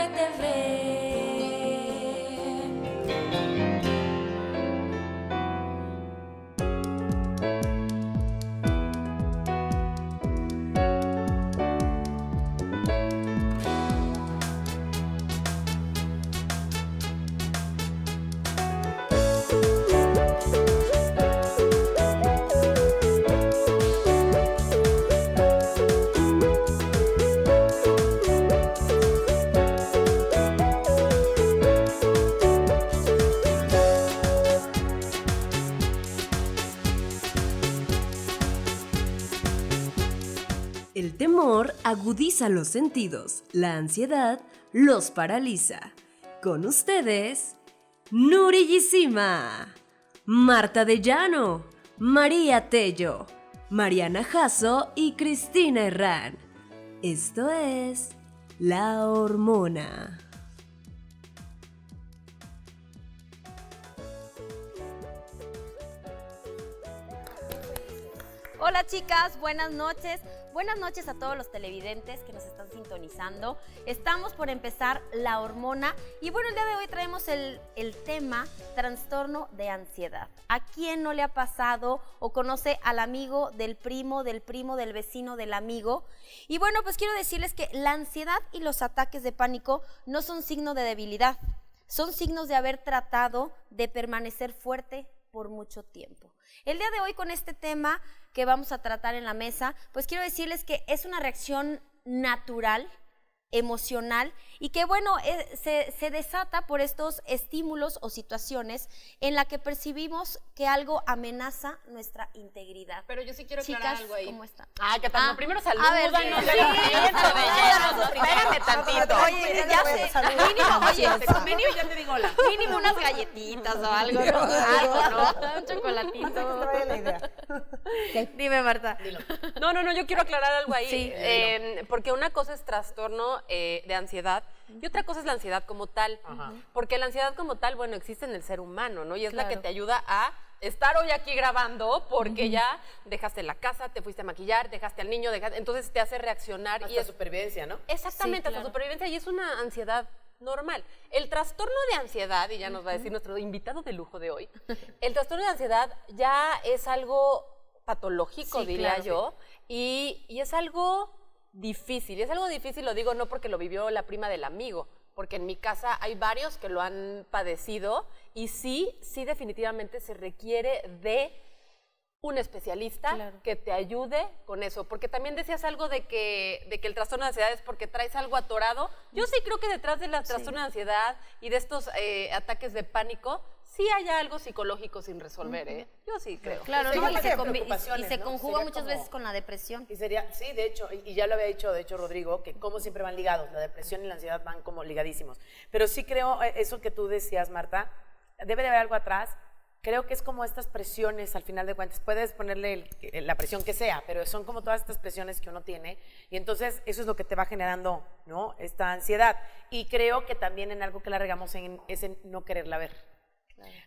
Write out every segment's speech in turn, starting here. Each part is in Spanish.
RTV. El temor agudiza los sentidos, la ansiedad los paraliza. Con ustedes, Nurillísima, Marta de Llano, María Tello, Mariana Jasso y Cristina Herrán. Esto es La Hormona. Hola chicas, buenas noches. Buenas noches a todos los televidentes que nos están sintonizando. Estamos por empezar La Hormona y bueno, el día de hoy traemos el tema trastorno de ansiedad. ¿A quién no le ha pasado o conoce al amigo, del primo, del vecino, del amigo? Y bueno, pues quiero decirles que la ansiedad y los ataques de pánico no son signo de debilidad, son signos de haber tratado de permanecer fuerte por mucho tiempo. El día de hoy con este tema que vamos a tratar en la mesa, pues quiero decirles que es una reacción natural, emocional y que bueno, se desata por estos estímulos o situaciones en la que percibimos que algo amenaza nuestra integridad. Pero yo sí quiero aclarar algo ahí. ¿Cómo está? Ah, que tal, primero salúdanos. A ver, espérame tantito. Oye, ya sé, mínimo, Mínimo ya te digo hola. mínimo unas galletitas o algo, ¿no? Algo, ¿no? Un chocolatito. Dime, Marta. Dilo. No, yo quiero aclarar algo ahí, Sí. porque una cosa es trastorno de ansiedad y otra cosa es la ansiedad como tal, porque la ansiedad como tal, bueno, existe en el ser humano, ¿no? Y es la que te ayuda a estar hoy aquí grabando porque ya dejaste la casa, te fuiste a maquillar, dejaste al niño, entonces te hace reaccionar. Hasta y es supervivencia, ¿no? exactamente, Sí, claro. hasta supervivencia y es una ansiedad normal. El trastorno de ansiedad, y ya nos va a decir nuestro invitado de lujo de hoy, el trastorno de ansiedad ya es algo patológico, Sí, diría claro, yo, y es algo difícil. Y es algo difícil, lo digo no porque lo vivió la prima del amigo, porque en mi casa hay varios que lo han padecido y sí definitivamente se requiere de un especialista que te ayude con eso, porque también decías algo de que el trastorno de ansiedad es porque traes algo atorado. Yo sí creo que detrás del trastorno de ansiedad y de estos ataques de pánico, sí hay algo psicológico sin resolver, ¿eh? Yo sí creo. Claro, Sería ¿no? más Y de se preocupaciones, ¿no? conjuga Sería muchas como- veces con la depresión. Y sería, sí, de hecho, y ya lo había dicho, de hecho, Rodrigo, que como siempre van ligados, la depresión y la ansiedad van como ligadísimos. Pero sí creo, eso que tú decías, Marta, debe de haber algo atrás. Creo que es como estas presiones, al final de cuentas, puedes ponerle la presión que sea, pero son como todas estas presiones que uno tiene, y entonces eso es lo que te va generando, ¿no? Esta ansiedad. Y creo que también en algo que la regamos es en no quererla ver.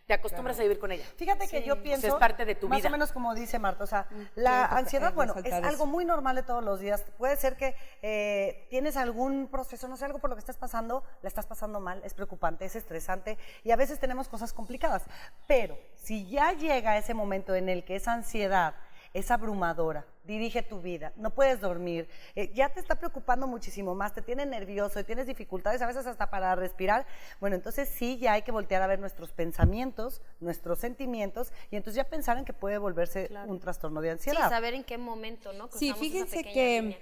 Te acostumbras a vivir con ella. Fíjate que yo pienso, es parte de tu más vida. o menos como dice Marta, o sea, la ansiedad, bueno, es resaltar algo eso. muy normal de todos los días. Puede ser que tienes algún proceso, no sé, algo por lo que estás pasando, la estás pasando mal, es preocupante, es estresante y a veces tenemos cosas complicadas. Pero si ya llega ese momento en el que esa ansiedad es abrumadora, dirige tu vida, no puedes dormir, ya te está preocupando muchísimo más, te tiene nervioso y tienes dificultades a veces hasta para respirar, bueno, entonces sí, ya hay que voltear a ver nuestros pensamientos, nuestros sentimientos y entonces ya pensar en que puede volverse un trastorno de Sí, ansiedad. saber en qué momento, ¿no? Sí, Cruzamos esa fíjense pequeña línea.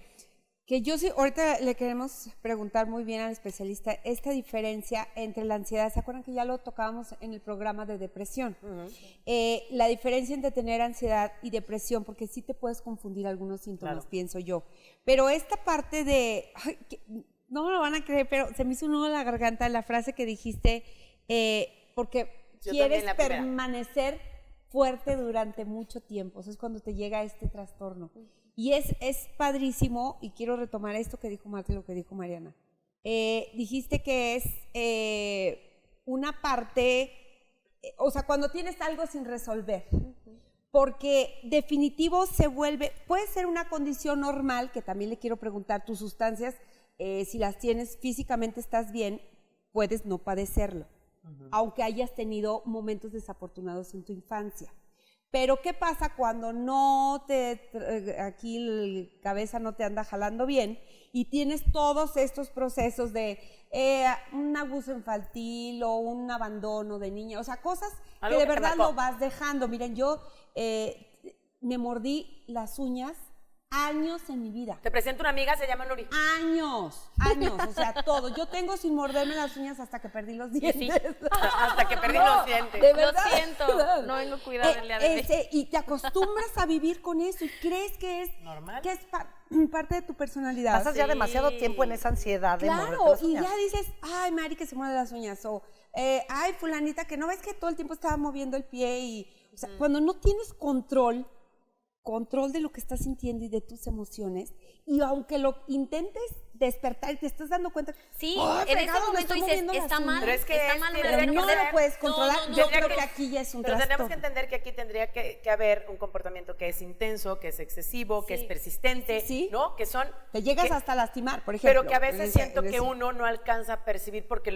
que yo sí, ahorita le queremos preguntar muy bien al especialista esta diferencia entre la ansiedad. ¿Se acuerdan que ya lo tocábamos en el programa de depresión? La diferencia entre tener ansiedad y depresión, porque sí te puedes confundir algunos síntomas, pienso yo. Pero esta parte de, ay, no me lo van a creer, pero se me hizo un nudo en la garganta la frase que dijiste, porque Yo quieres también la primera. permanecer fuerte durante mucho tiempo. Eso es cuando te llega este trastorno. Y es padrísimo, y quiero retomar esto que dijo Marta y lo que dijo Mariana. Dijiste que es una parte, o sea, cuando tienes algo sin resolver. Porque definitivo se vuelve, puede ser una condición normal, que también le quiero preguntar, tus sustancias si las tienes físicamente estás bien, puedes no padecerlo, aunque hayas tenido momentos desafortunados en tu infancia. Pero ¿qué pasa cuando aquí la cabeza no te anda jalando bien y tienes todos estos procesos de un abuso infantil o un abandono de niña? O sea, cosas que Algo de que te verdad marcó. lo vas dejando. Miren, yo me mordí las uñas años en mi vida. Te presento una amiga, se llama Nuri. Años, o sea, todo. Yo tengo sin morderme las uñas hasta que perdí los dientes. Hasta que perdí los dientes. De Lo verdad. siento, no vengo cuidado el día de hoy. Y te acostumbras a vivir con eso y crees que es Normal. que es parte de tu personalidad. Pasas ya demasiado tiempo en esa ansiedad de morderte Claro, las y uñas. ya dices, ay, Mari que se muerde las uñas, o ay, fulanita que no ves que todo el tiempo estaba moviendo el pie y, o sea, cuando no tienes control de lo que estás sintiendo y de tus emociones, y aunque lo intentes despertar y te estás dando cuenta, Sí, "Ay, en ese fregado, me momento estoy dices, moviendo las está mal, uñas". Pero es que está mal, me tendría lo Pero tengo no que lo hacer. puedes controlar. No, no, Yo no, creo no. que aquí ya es un Pero tenemos trastorno. que entender que aquí tendría que haber un comportamiento que es intenso, que es excesivo, que es persistente, Sí. ¿no? Que son... Te llegas que- hasta a lastimar, por ejemplo. Pero que a veces en siento en que ese- uno no alcanza a percibir porque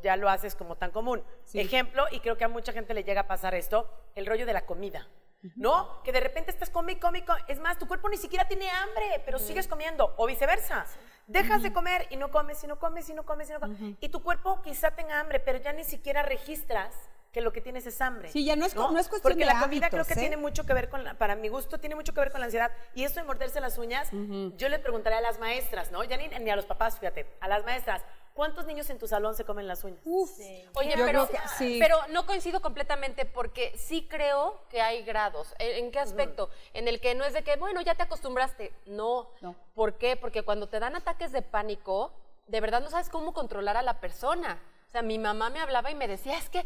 ya lo haces como tan común. Sí. Ejemplo, y creo que a mucha gente le llega a pasar esto, el rollo de la comida. ¿No? Que de repente estás come. Es más, tu cuerpo ni siquiera tiene hambre, pero sigues comiendo. O viceversa. Dejas de comer y no comes, y no comes, y no comes, y no comes. Y tu cuerpo quizá tenga hambre, pero ya ni siquiera registras que lo que tienes es hambre. Sí, ya no es cuestión Porque de la comida creo hábitos, que ¿eh? tiene mucho que ver para mi gusto, tiene mucho que ver con la ansiedad. Y esto de morderse las uñas, yo le preguntaré a las maestras, ¿no? Ya ni a los papás, fíjate, a las maestras. ¿Cuántos niños en tu salón se comen las uñas? Oye, Yo pero, creo que sí. pero no coincido completamente porque sí creo que hay grados. ¿En qué aspecto? En el que no es de que, bueno, ya te acostumbraste. No. No. ¿Por qué? Porque cuando te dan ataques de pánico, de verdad no sabes cómo controlar a la persona. O sea, mi mamá me hablaba y me decía, es que...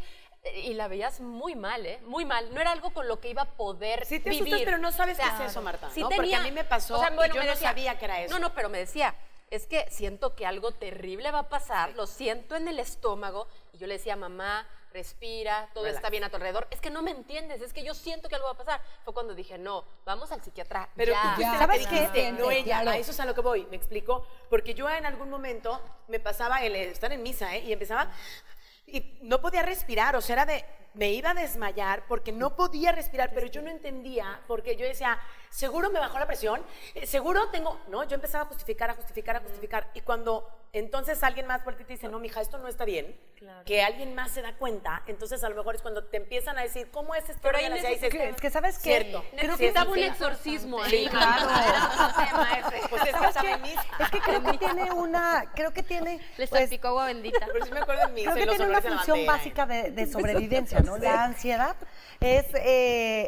Y la veías muy mal, ¿eh? Muy mal. No era algo con lo que iba a poder Sí te vivir. asustas, pero no sabes O sea, qué es eso, Marta, sí ¿no? Porque tenía- a mí me pasó y yo me no sabía que era eso. No, pero me decía, es que siento que algo terrible va a pasar, lo siento en el estómago. Y yo le decía, mamá, respira, todo Relax. está bien a tu alrededor. Es que no me entiendes, es que yo siento que algo va a pasar. Fue cuando dije, no, vamos al psiquiatra. Pero ya. tú fuiste la ¿Sabes que qué? dijiste, no ella. Claro. A eso es a lo que voy, ¿me explico? Porque yo en algún momento me pasaba el estar en misa, ¿eh? Y empezaba... Y no podía respirar, o sea, me iba a desmayar porque no podía respirar, pero yo no entendía, porque yo decía, seguro me bajó la presión, seguro tengo, no, yo empezaba a justificar, y cuando entonces alguien más voltea y te dice, no, mija, esto no está bien, que alguien más se da cuenta, entonces a lo mejor es cuando te empiezan a decir, ¿cómo es esto? Pero ahí Es que ¿sabes qué? Cierto. Necesitaba un exorcismo ahí. Sí, claro. Era otro tema ese. Pues es que estaba en misa. Es que creo que tiene Le pues, salpicó agua bendita. Pero sí me acuerdo en misa creo y que los tiene una olores a la función bandera, básica de sobrevivencia, ¿no? La ansiedad es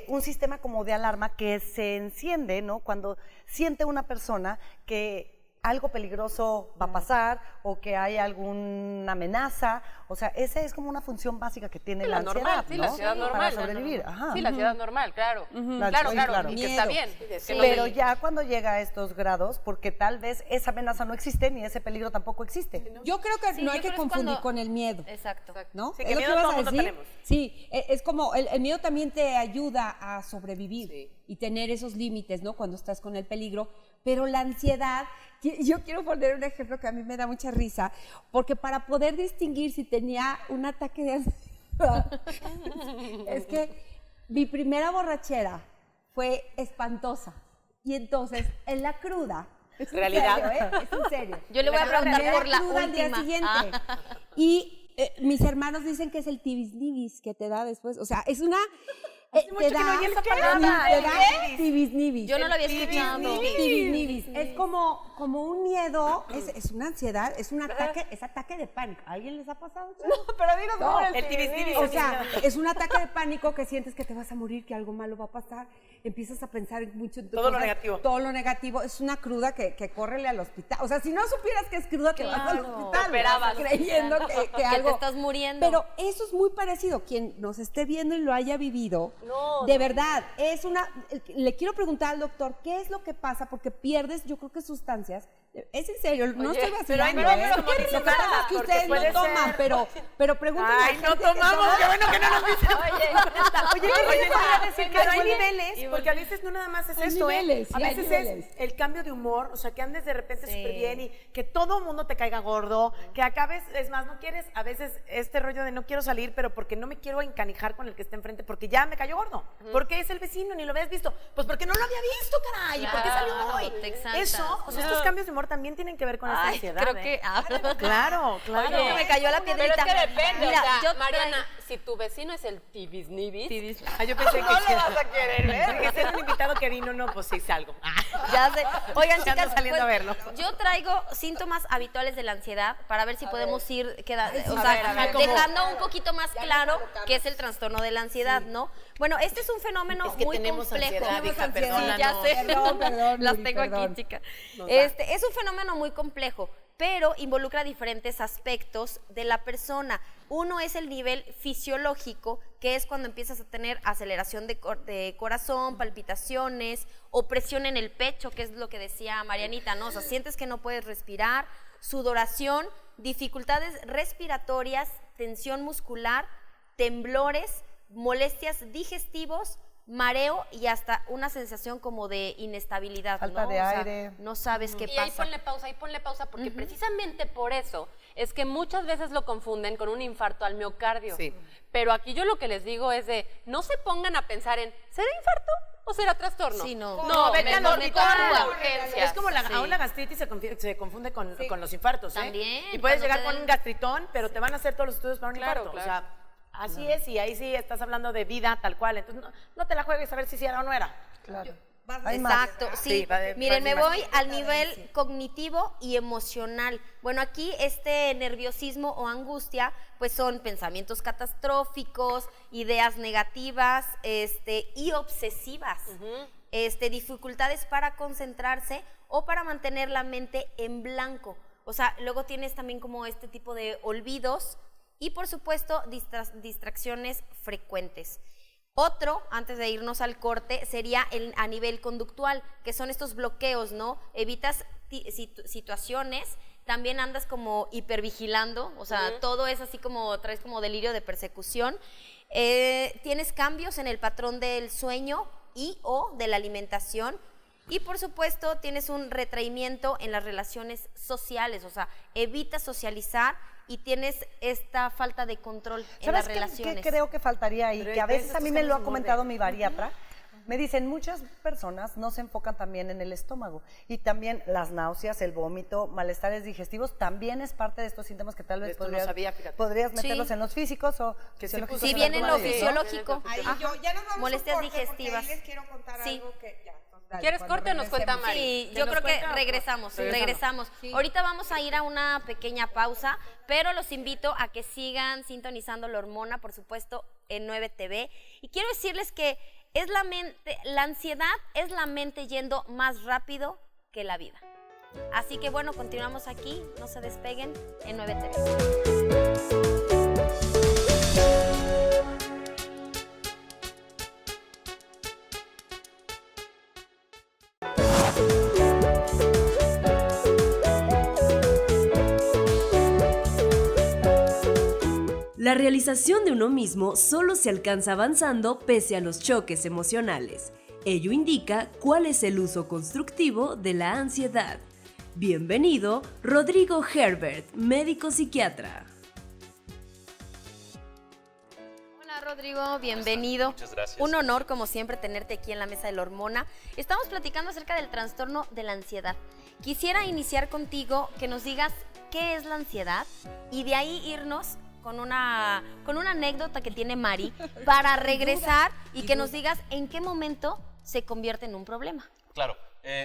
un sistema como de alarma que se enciende, ¿no? Cuando siente una persona que algo peligroso va a pasar o que hay alguna amenaza. O sea, esa es como una función básica que tiene la ansiedad, normal, sí, ¿no? la ansiedad normal. Para sobrevivir. Ajá. Sí, la ansiedad normal, claro. La- Claro, sí, claro, claro. y que está Miedo. bien. Sí. Pero ya cuando llega a estos grados, porque tal vez esa amenaza no existe ni ese peligro tampoco existe. Yo creo que Sí, no yo hay que creo es confundir cuando- con el miedo. Exacto. ¿No? Sí, ¿Es que lo miedo vas todo a mundo decir? tenemos. Sí, es como el miedo también te ayuda a sobrevivir Sí. y tener esos límites, ¿no? Cuando estás con el peligro. Pero la ansiedad, yo quiero poner un ejemplo que a mí me da mucha risa, porque para poder distinguir si tenía un ataque de ansiedad, es que mi primera borrachera fue espantosa. Y entonces, en la cruda, es en Realidad. serio, ¿eh? Es en serio. Yo le voy a En la preguntar por la cruda al día última. siguiente. Y mis hermanos dicen que es el tibis-nibis que te da después. O sea, es una... mucho que no oí esa palabra. te da tibis-nibis. Yo no lo había escuchado. Tibis-nibis. Es como un miedo, es una ansiedad, es un ataque, es ataque de pánico. ¿A alguien les ha pasado? Pero dinos cómo era El tibis-tibis. O sea, es un ataque de pánico que sientes que te vas a morir, que algo malo va a pasar. Empiezas a pensar en mucho en Todo lo negativo. Todo lo negativo. Es una cruda que córrele al hospital. O sea, si no supieras que es cruda, te vas al hospital. Te operabas. Creyendo que algo... te estás muriendo. Pero eso es muy parecido. Quien nos esté viendo y lo haya vivido, No, de verdad, es una... Le quiero preguntar al doctor, ¿qué es lo que pasa? Porque pierdes, yo creo que sustancias Es en serio, no Oye, estoy pero vacilando, ay, no, ¿eh? pero qué Lo que pasa es que porque ustedes no puede toman, ser. pero pregúntenle a Ay, la no gente que tomamos, toma. qué bueno que no nos dicen. Oye, Oye, te voy a decir que pero hay oye, niveles, porque a veces no nada más es Hay esto, niveles, A sí, hay veces niveles. es el cambio de humor, o sea, que andes de repente Sí. súper bien y que todo mundo te caiga gordo, que acabes, es más, no quieres, a veces este rollo de no quiero salir, pero porque no me quiero encanijar con el que está enfrente, porque ya me cayó gordo. Porque es el vecino, ni lo habías visto. Pues porque no lo había visto, caray. ¿Por qué salió Claro, hoy? te exaltas. Eso, o sea, estos cambios de humor también tienen que ver con esta Ay, ansiedad. creo ¿eh? que... Claro, claro. Oye, me cayó la Pero piedrita. es que depende, Mira, o sea, yo Mariana, si tu vecino es el tibisnibis, Ah, yo pensé que no lo vas a querer ver. que ser un invitado que vino, no, pues sí salgo. Ya sé. Oigan, Ya ando chicas, saliendo a verlo. yo traigo síntomas habituales de la ansiedad para ver si podemos ir ver, dejando un poquito más claro qué es el trastorno de la ansiedad, ¿no? Bueno, este es un fenómeno Es que muy tenemos complejo. ansiedad, hija, Sí, perdónanos. ya sé. Perdón, Las Yuri, tengo perdón. aquí, chica. Es un fenómeno muy complejo, pero involucra diferentes aspectos de la persona. Uno es el nivel fisiológico, que es cuando empiezas a tener aceleración de corazón, palpitaciones o presión en el pecho, que es lo que decía Marianita, ¿no? O sea, sientes que no puedes respirar, sudoración, dificultades respiratorias, tensión muscular, temblores, molestias digestivos, mareo y hasta una sensación como de inestabilidad, Falta ¿no? de O sea, aire. no sabes qué Y ahí pasa. ponle pausa, porque precisamente por eso es que muchas veces lo confunden con un infarto al miocardio. Sí. Pero aquí yo lo que les digo es de, no se pongan a pensar en, ¿será infarto o será trastorno? Sí, no. No, vete al mejor hospital. corran a urgencias. Es como Sí. aún la gastritis se confunde con los infartos, ¿eh? También, Y puedes cuando llegar te con den- un gastritón, pero te van a hacer todos los estudios para un Claro, infarto. claro. O sea, así es, y ahí sí estás hablando de vida tal cual. Entonces, no te la juegues a ver si era o no era. Claro. Exacto, sí. Sí, va de- Miren, va de me más. voy al nivel cognitivo y emocional. Bueno, aquí este nerviosismo o angustia, pues son pensamientos catastróficos, ideas negativas, y obsesivas. Dificultades para concentrarse o para mantener la mente en blanco. O sea, luego tienes también como este tipo de olvidos y, por supuesto, distracciones frecuentes. Otro, antes de irnos al corte, sería a nivel conductual, que son estos bloqueos, ¿no? Evitas situaciones, también andas como hipervigilando, o sea, todo es así como, traes como delirio de persecución. Tienes cambios en el patrón del sueño y o de la alimentación. Y por supuesto tienes un retraimiento en las relaciones sociales, o sea, evitas socializar y tienes esta falta de control en las ¿Sabes relaciones. qué creo que faltaría ahí? Pero Que a ves veces a estos mí me lo ha cambios de humor comentado de- mi bariatra. Me dicen, muchas personas no se enfocan también en el estómago. Y también las náuseas, el vómito, malestares digestivos, también es parte de estos síntomas que tal vez Esto no podrías, sabía, fíjate. podrías Sí. meterlos en los físicos o Que sí, fisiológicos. Si en bien en alguno lo de ellos, ¿no? fisiológico, Ahí ajá, ya nos vamos a molestias un corte, porque digestivas. ahí les quiero contar Sí. algo que ya. Entonces, dale, ¿Quieres cuando corte o nos cuenta regresemos. Mari? Sí, ¿Que yo nos creo que cuenta? regresamos. Regresamos. Ahorita vamos a ir a una pequeña pausa, pero los invito a que sigan sintonizando La Hormona, por supuesto, en 9 TV. Y quiero decirles que es la ansiedad es la mente yendo más rápido que la vida. Así que bueno, continuamos aquí, no se despeguen en 9 TV. La realización de uno mismo solo se alcanza avanzando pese a los choques emocionales. Ello indica cuál es el uso constructivo de la ansiedad. Bienvenido, Rodrigo Herbert, médico psiquiatra. Hola Rodrigo, bienvenido. Muchas gracias. Un honor, como siempre, tenerte aquí en la mesa de La Hormona. Estamos platicando acerca del trastorno de la ansiedad. Quisiera iniciar contigo que nos digas qué es la ansiedad y de ahí irnos con una anécdota que tiene Mari para regresar y que nos digas en qué momento se convierte en un problema. Claro,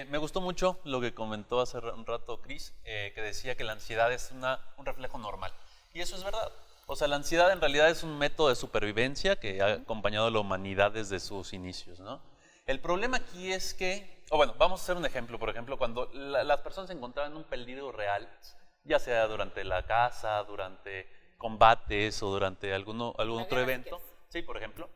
me gustó mucho lo que comentó hace un rato Cris, que decía que la ansiedad es un reflejo normal. Y eso es verdad. O sea, la ansiedad en realidad es un método de supervivencia que ha acompañado a la humanidad desde sus inicios, ¿no? El problema aquí es que, vamos a hacer un ejemplo. Por ejemplo, cuando las personas se encontraban en un peligro real, ya sea durante la caza, durante combates o durante algún otro evento, sí, por ejemplo,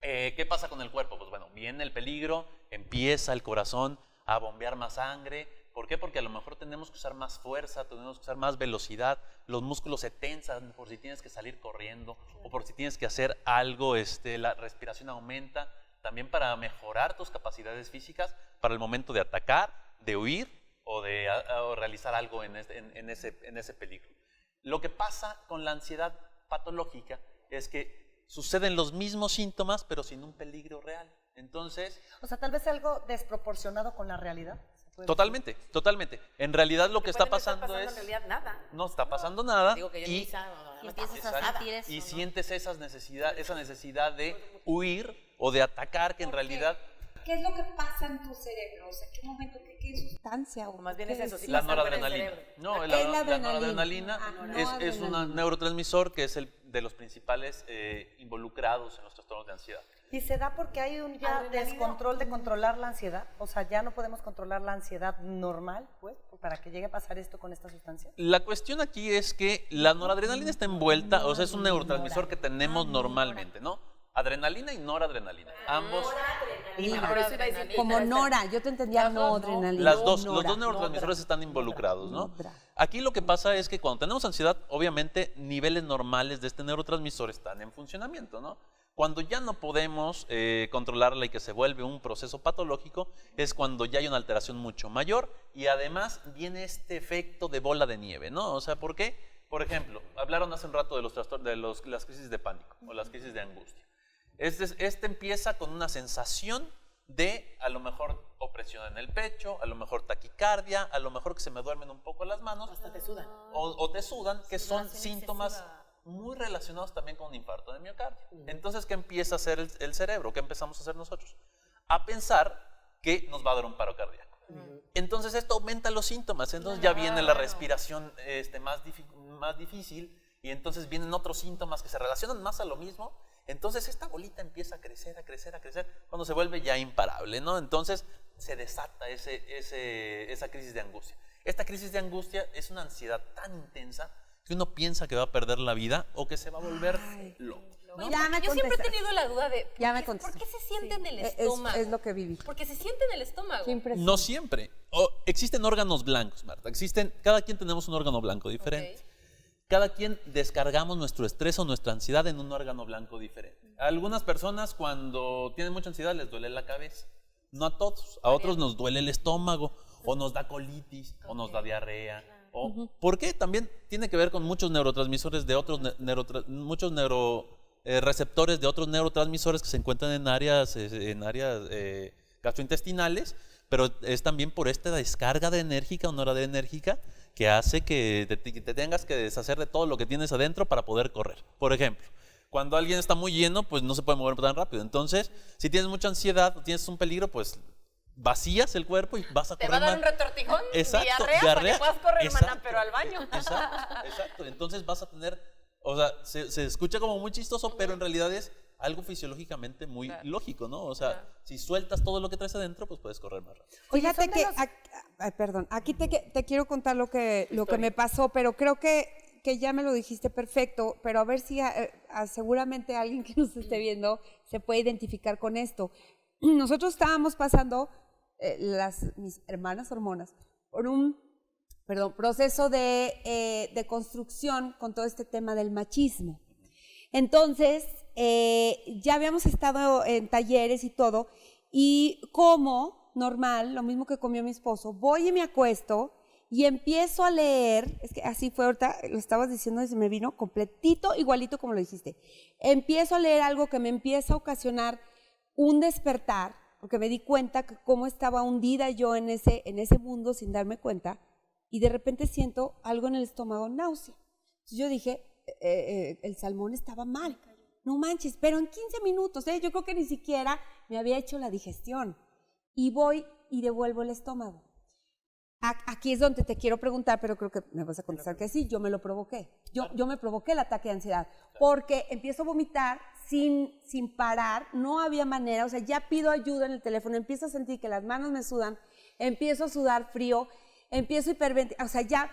¿qué pasa con el cuerpo? Pues bueno, viene el peligro, empieza el corazón a bombear más sangre, ¿Por qué? Porque a lo mejor tenemos que usar más fuerza, tenemos que usar más velocidad, los músculos se tensan por si tienes que salir corriendo o por si tienes que hacer algo, la respiración aumenta, también para mejorar tus capacidades físicas para el momento de atacar, de huir o de o realizar algo en ese peligro. Lo que pasa con la ansiedad patológica es que suceden los mismos síntomas pero sin un peligro real. Entonces, O sea, tal vez algo desproporcionado con la realidad. ¿Se puede totalmente, totalmente. En realidad lo que está Puede no estar pasando es... en realidad nada. No está pasando nada Digo que yo en y, misa Y no está empiezas a pasando sentir nada. eso, y ¿no? sientes esa necesidad de huir o de atacar, que en realidad ¿Qué es lo que pasa en tu cerebro? O sea, ¿qué momento, qué sustancia? O más bien es eso, sí la pasa algo en el noradrenalina. cerebro. No, ¿Qué la, es la la adrenalina? noradrenalina Ah, es un noradrenalina. neurotransmisor que es el de los principales involucrados en los trastornos de ansiedad. ¿Y se da porque hay un ya descontrol de controlar la ansiedad? O sea, ya no podemos controlar la ansiedad normal, pues, para que llegue a pasar esto con esta sustancia. La cuestión aquí es que la noradrenalina está envuelta, o sea, es un neurotransmisor que tenemos normalmente, ¿no? Adrenalina y noradrenalina. Ambos. Por eso iba a decir que Como esta- Nora, yo te entendía no adrenalina. Los dos Nora. neurotransmisores están involucrados, ¿no? Nodra. Aquí lo que pasa es que cuando tenemos ansiedad, obviamente niveles normales de este neurotransmisor están en funcionamiento, ¿no? Cuando ya no podemos controlarla y que se vuelve un proceso patológico, es cuando ya hay una alteración mucho mayor y además viene este efecto de bola de nieve, ¿no? O sea, ¿por qué? Por ejemplo, hablaron hace un rato de las crisis de pánico o las crisis de angustia. Este empieza con una sensación de a lo mejor opresión en el pecho, a lo mejor taquicardia, a lo mejor que se me duermen un poco las manos Hasta te sudan. o te sudan, que son síntomas muy relacionados también con un infarto de miocardio. Entonces, ¿qué empieza a hacer el cerebro? ¿Qué empezamos a hacer nosotros? A pensar que nos va a dar un paro cardíaco. Entonces, esto aumenta los síntomas. Entonces, ya viene la respiración más difícil y entonces vienen otros síntomas que se relacionan más a lo mismo. Entonces, esta bolita empieza a crecer, a crecer, a crecer, cuando se vuelve ya imparable, ¿no? Entonces, se desata esa crisis de angustia. Esta crisis de angustia es una ansiedad tan intensa que uno piensa que va a perder la vida o que se va a volver loco. Oye, Ya me yo siempre he contestaste. tenido la duda de Ya me ¿por qué contestaste. se siente en el Es- estómago? Es lo que viví. Porque se siente en el estómago. Qué impresión. No siempre. Existen órganos blancos, Marta. Cada quien tenemos un órgano blanco diferente. Ok. Cada quien descargamos nuestro estrés o nuestra ansiedad en un órgano blanco diferente. A algunas personas cuando tienen mucha ansiedad les duele la cabeza. No a todos. A otros nos duele el estómago o nos da colitis o nos da diarrea. ¿Por qué? También tiene que ver con muchos neurotransmisores de otros receptores de otros neurotransmisores que se encuentran en áreas gastrointestinales, pero es también por esta descarga de enérgica o noradrenérgica que hace que te tengas que deshacer de todo lo que tienes adentro para poder correr. Por ejemplo, cuando alguien está muy lleno, pues no se puede mover tan rápido. Entonces, si tienes mucha ansiedad o tienes un peligro, pues vacías el cuerpo y vas a Te correr va a dar un más. retortijón, Exacto, diarrea, para que puedas correr, exacto, hermana, pero al baño. Exacto. Entonces vas a tener, o sea, se escucha como muy chistoso, pero en realidad es algo fisiológicamente muy lógico, ¿no? O sea, si sueltas todo lo que traes adentro, pues puedes correr más rápido. Fíjate que, perdón, aquí te quiero contar lo que me pasó, pero creo que ya me lo dijiste perfecto, pero a ver si seguramente alguien que nos esté viendo se puede identificar con esto. Nosotros estábamos pasando, mis hermanas hormonas, por un proceso de construcción con todo este tema del machismo. Entonces, ya habíamos estado en talleres y todo, y como normal, lo mismo que comió mi esposo, voy y me acuesto y empiezo a leer, es que así fue ahorita, lo estabas diciendo y se me vino completito, igualito como lo dijiste. Empiezo a leer algo que me empieza a ocasionar un despertar, porque me di cuenta que cómo estaba hundida yo en ese mundo sin darme cuenta, y de repente siento algo en el estómago, náusea. Entonces yo dije, el salmón estaba mal. No manches, pero en 15 minutos, yo creo que ni siquiera me había hecho la digestión. Y voy y devuelvo el estómago. Aquí es donde te quiero preguntar, pero creo que me vas a contestar que sí, yo me lo provoqué. Yo me provoqué el ataque de ansiedad, porque empiezo a vomitar sin parar, no había manera, o sea, ya pido ayuda en el teléfono, empiezo a sentir que las manos me sudan, empiezo a sudar frío, empiezo hiperventilar, o sea, ya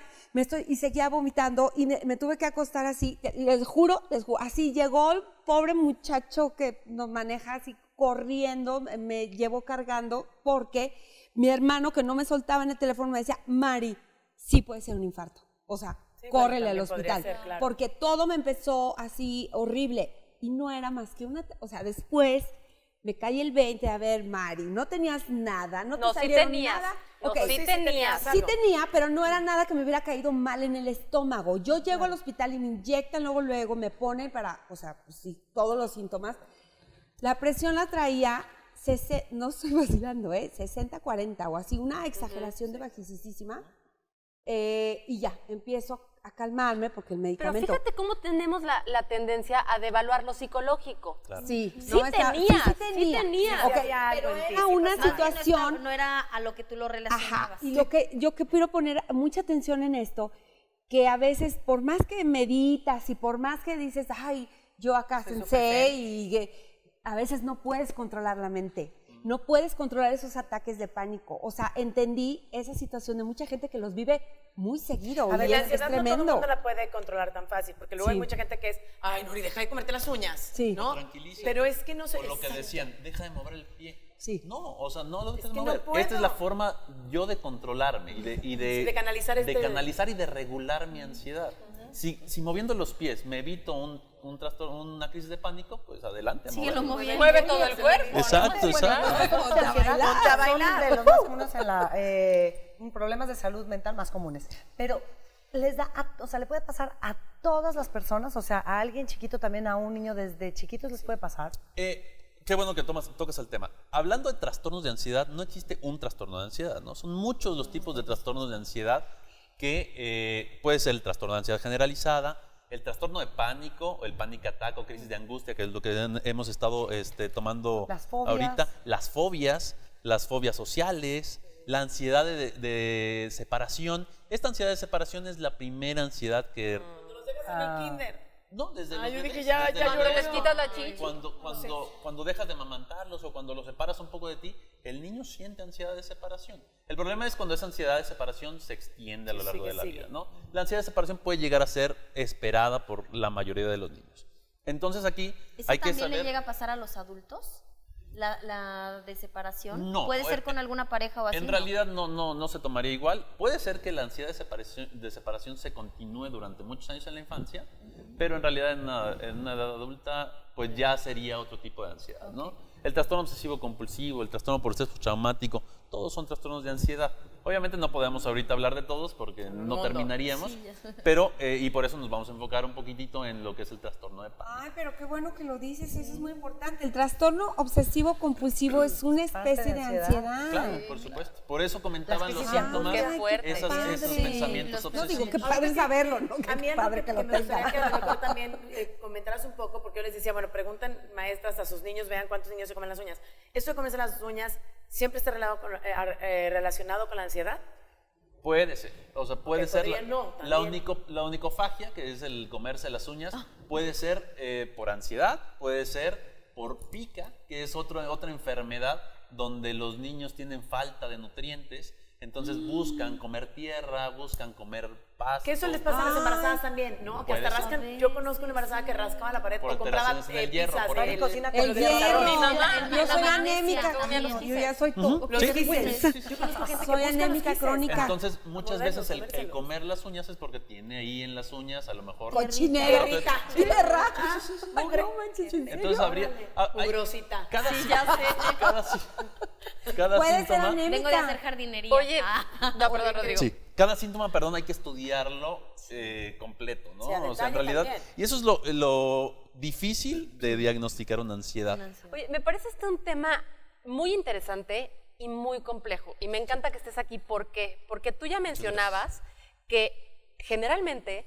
y seguía vomitando y me tuve que acostar así, les juro, así llegó el pobre muchacho que nos maneja así corriendo, me llevó cargando porque mi hermano que no me soltaba en el teléfono me decía, Mari, sí puede ser un infarto, o sea, Sí, córrele bueno, al también podría hospital, ser, claro. porque todo me empezó así horrible y no era más que o sea, después me cae el 20, a ver, Mari, no tenías nada, no te No, sí salieron tenías. nada. No, Ok, sí tenías. Sí tenía, pero no era nada que me hubiera caído mal en el estómago. Yo llego al hospital y me inyectan luego, me ponen o sea, pues sí, todos los síntomas. La presión la traía, no estoy vacilando, 60-40 o así, una exageración de bajísima. Y ya, empiezo a calmarme porque el Pero medicamento... fíjate cómo tenemos la tendencia a devaluar lo psicológico. Sí, Sí tenías. Ok, había algo pero en ti, era sí una pasaba. situación... No era a lo que tú lo Ajá, relacionabas. y yo que quiero poner mucha atención en esto, que a veces, por más que meditas y por más que dices, ay, yo acá sensei, y que a veces no puedes controlar la mente, no puedes controlar esos ataques de pánico. O sea, entendí esa situación de mucha gente que los vive muy seguido A ver, y la es ansiedad no todo el tremendo. mundo la puede controlar tan fácil, porque luego Sí. hay mucha gente que es, ay, Nuri, deja de comerte las uñas, Sí. ¿no? Tranquilízate. Pero es que no sé. Por lo que decían, deja de mover el pie. Sí. No, o sea, no lo dejes que de no mover. puedo. Esta es la forma yo de controlarme y de Sí, de canalizar de canalizar y de regular mi ansiedad. Si moviendo los pies me evito un trastorno, una crisis de pánico, pues adelante. a Síguelo moverlo. moviendo. Mueve todo el cuerpo. Exacto, exacto. Ponte a bailar. Son de los más comunes en problemas de salud mental más comunes. Pero les da, o sea, le puede pasar a todas las personas, o sea, a alguien chiquito también, a un niño desde chiquitos les puede pasar. Qué bueno que tocas el tema. Hablando de trastornos de ansiedad, no existe un trastorno de ansiedad, ¿no? Son muchos los tipos de trastornos de ansiedad que puede ser el trastorno de ansiedad generalizada, el trastorno de pánico, o el panic attack o crisis de angustia, que es lo que hemos estado tomando Las fobias. ahorita, las fobias sociales, la ansiedad de separación. Esta ansiedad de separación es la primera ansiedad que... Los dejas en el kinder. No, desde los yo bebés, dije, ya desde lloró. los bebés. Les quitas la chichi. Cuando dejas de amamantarlos o cuando los separas un poco de ti, el niño siente ansiedad de separación. El problema es cuando esa ansiedad de separación se extiende a lo largo de la vida, ¿no? La ansiedad de separación puede llegar a ser esperada por la mayoría de los niños. Entonces aquí ¿Eso hay que también saber... le llega a pasar a los adultos? ¿La de separación? No, ¿Puede ser con alguna pareja o así? En no? realidad no se tomaría igual. Puede ser que la ansiedad de separación se continúe durante muchos años en la infancia, pero en realidad en una edad adulta pues ya sería otro tipo de ansiedad, ¿no? El trastorno obsesivo compulsivo, el trastorno por estrés traumático, todos son trastornos de ansiedad. Obviamente no podemos ahorita hablar de todos porque no terminaríamos, Sí, ya sé. pero y por eso nos vamos a enfocar un poquitito en lo que es el trastorno de pánico. Ay, pero qué bueno que lo dices, eso es muy importante. El trastorno obsesivo compulsivo es una especie de ansiedad. Claro, por supuesto. Por eso comentaban los crisis de síntomas, angustia. Qué fuerte. esos padre. pensamientos Los- No obsesivos. digo, qué padre saberlo, ¿no? A mí Qué algo padre que lo me gustaría que a lo tenga. mejor también comentaras un poco, porque yo les decía, bueno, preguntan maestras a sus niños, vean cuántos niños se comen las uñas. ¿Esto de comerse las uñas siempre está relacionado con la ansiedad? Puede ser, o sea, puede Ok, ser podría no, la también. onicofagia, que es el comerse las uñas, puede ser por ansiedad, puede ser por pica, que es otra enfermedad donde los niños tienen falta de nutrientes, entonces buscan comer tierra, buscan comer pasto. Que eso les pasa a las embarazadas también, ¿no? Que hasta Puede ser. rascan. Yo conozco una embarazada que rascaba la pared Por o compraba alteraciones en el hierro, pizzas. por el- ejemplo. Cocina con El los hierro. desarrollos. Mi mamá, Yo soy la anémica. magnesia, comía los Yo quistes. ya soy todo. Sí, Yo conozco gente que Soy busca los anémica quistes. crónica. Entonces, muchas Moverlos, veces el comérselos. comer las uñas es porque tiene ahí en las uñas a lo mejor... Cochinero. Tierrita. Tierra. Mugre. No manches, ¿en serio? Entonces habría... hay- Mugrosita. Cada, Sí, ya sé. cada Puede ser síntoma... anémica. Vengo de hacer jardinería. Oye, Ah. no, perdón, Rodrigo. Sí, cada síntoma, perdón, hay que estudiarlo completo, ¿no? Sí, a O sea, en detalle realidad, también. y eso es lo difícil de diagnosticar una ansiedad. Oye, me parece este un tema muy interesante y muy complejo. Y me encanta que estés aquí. ¿Por qué? Porque tú ya mencionabas que generalmente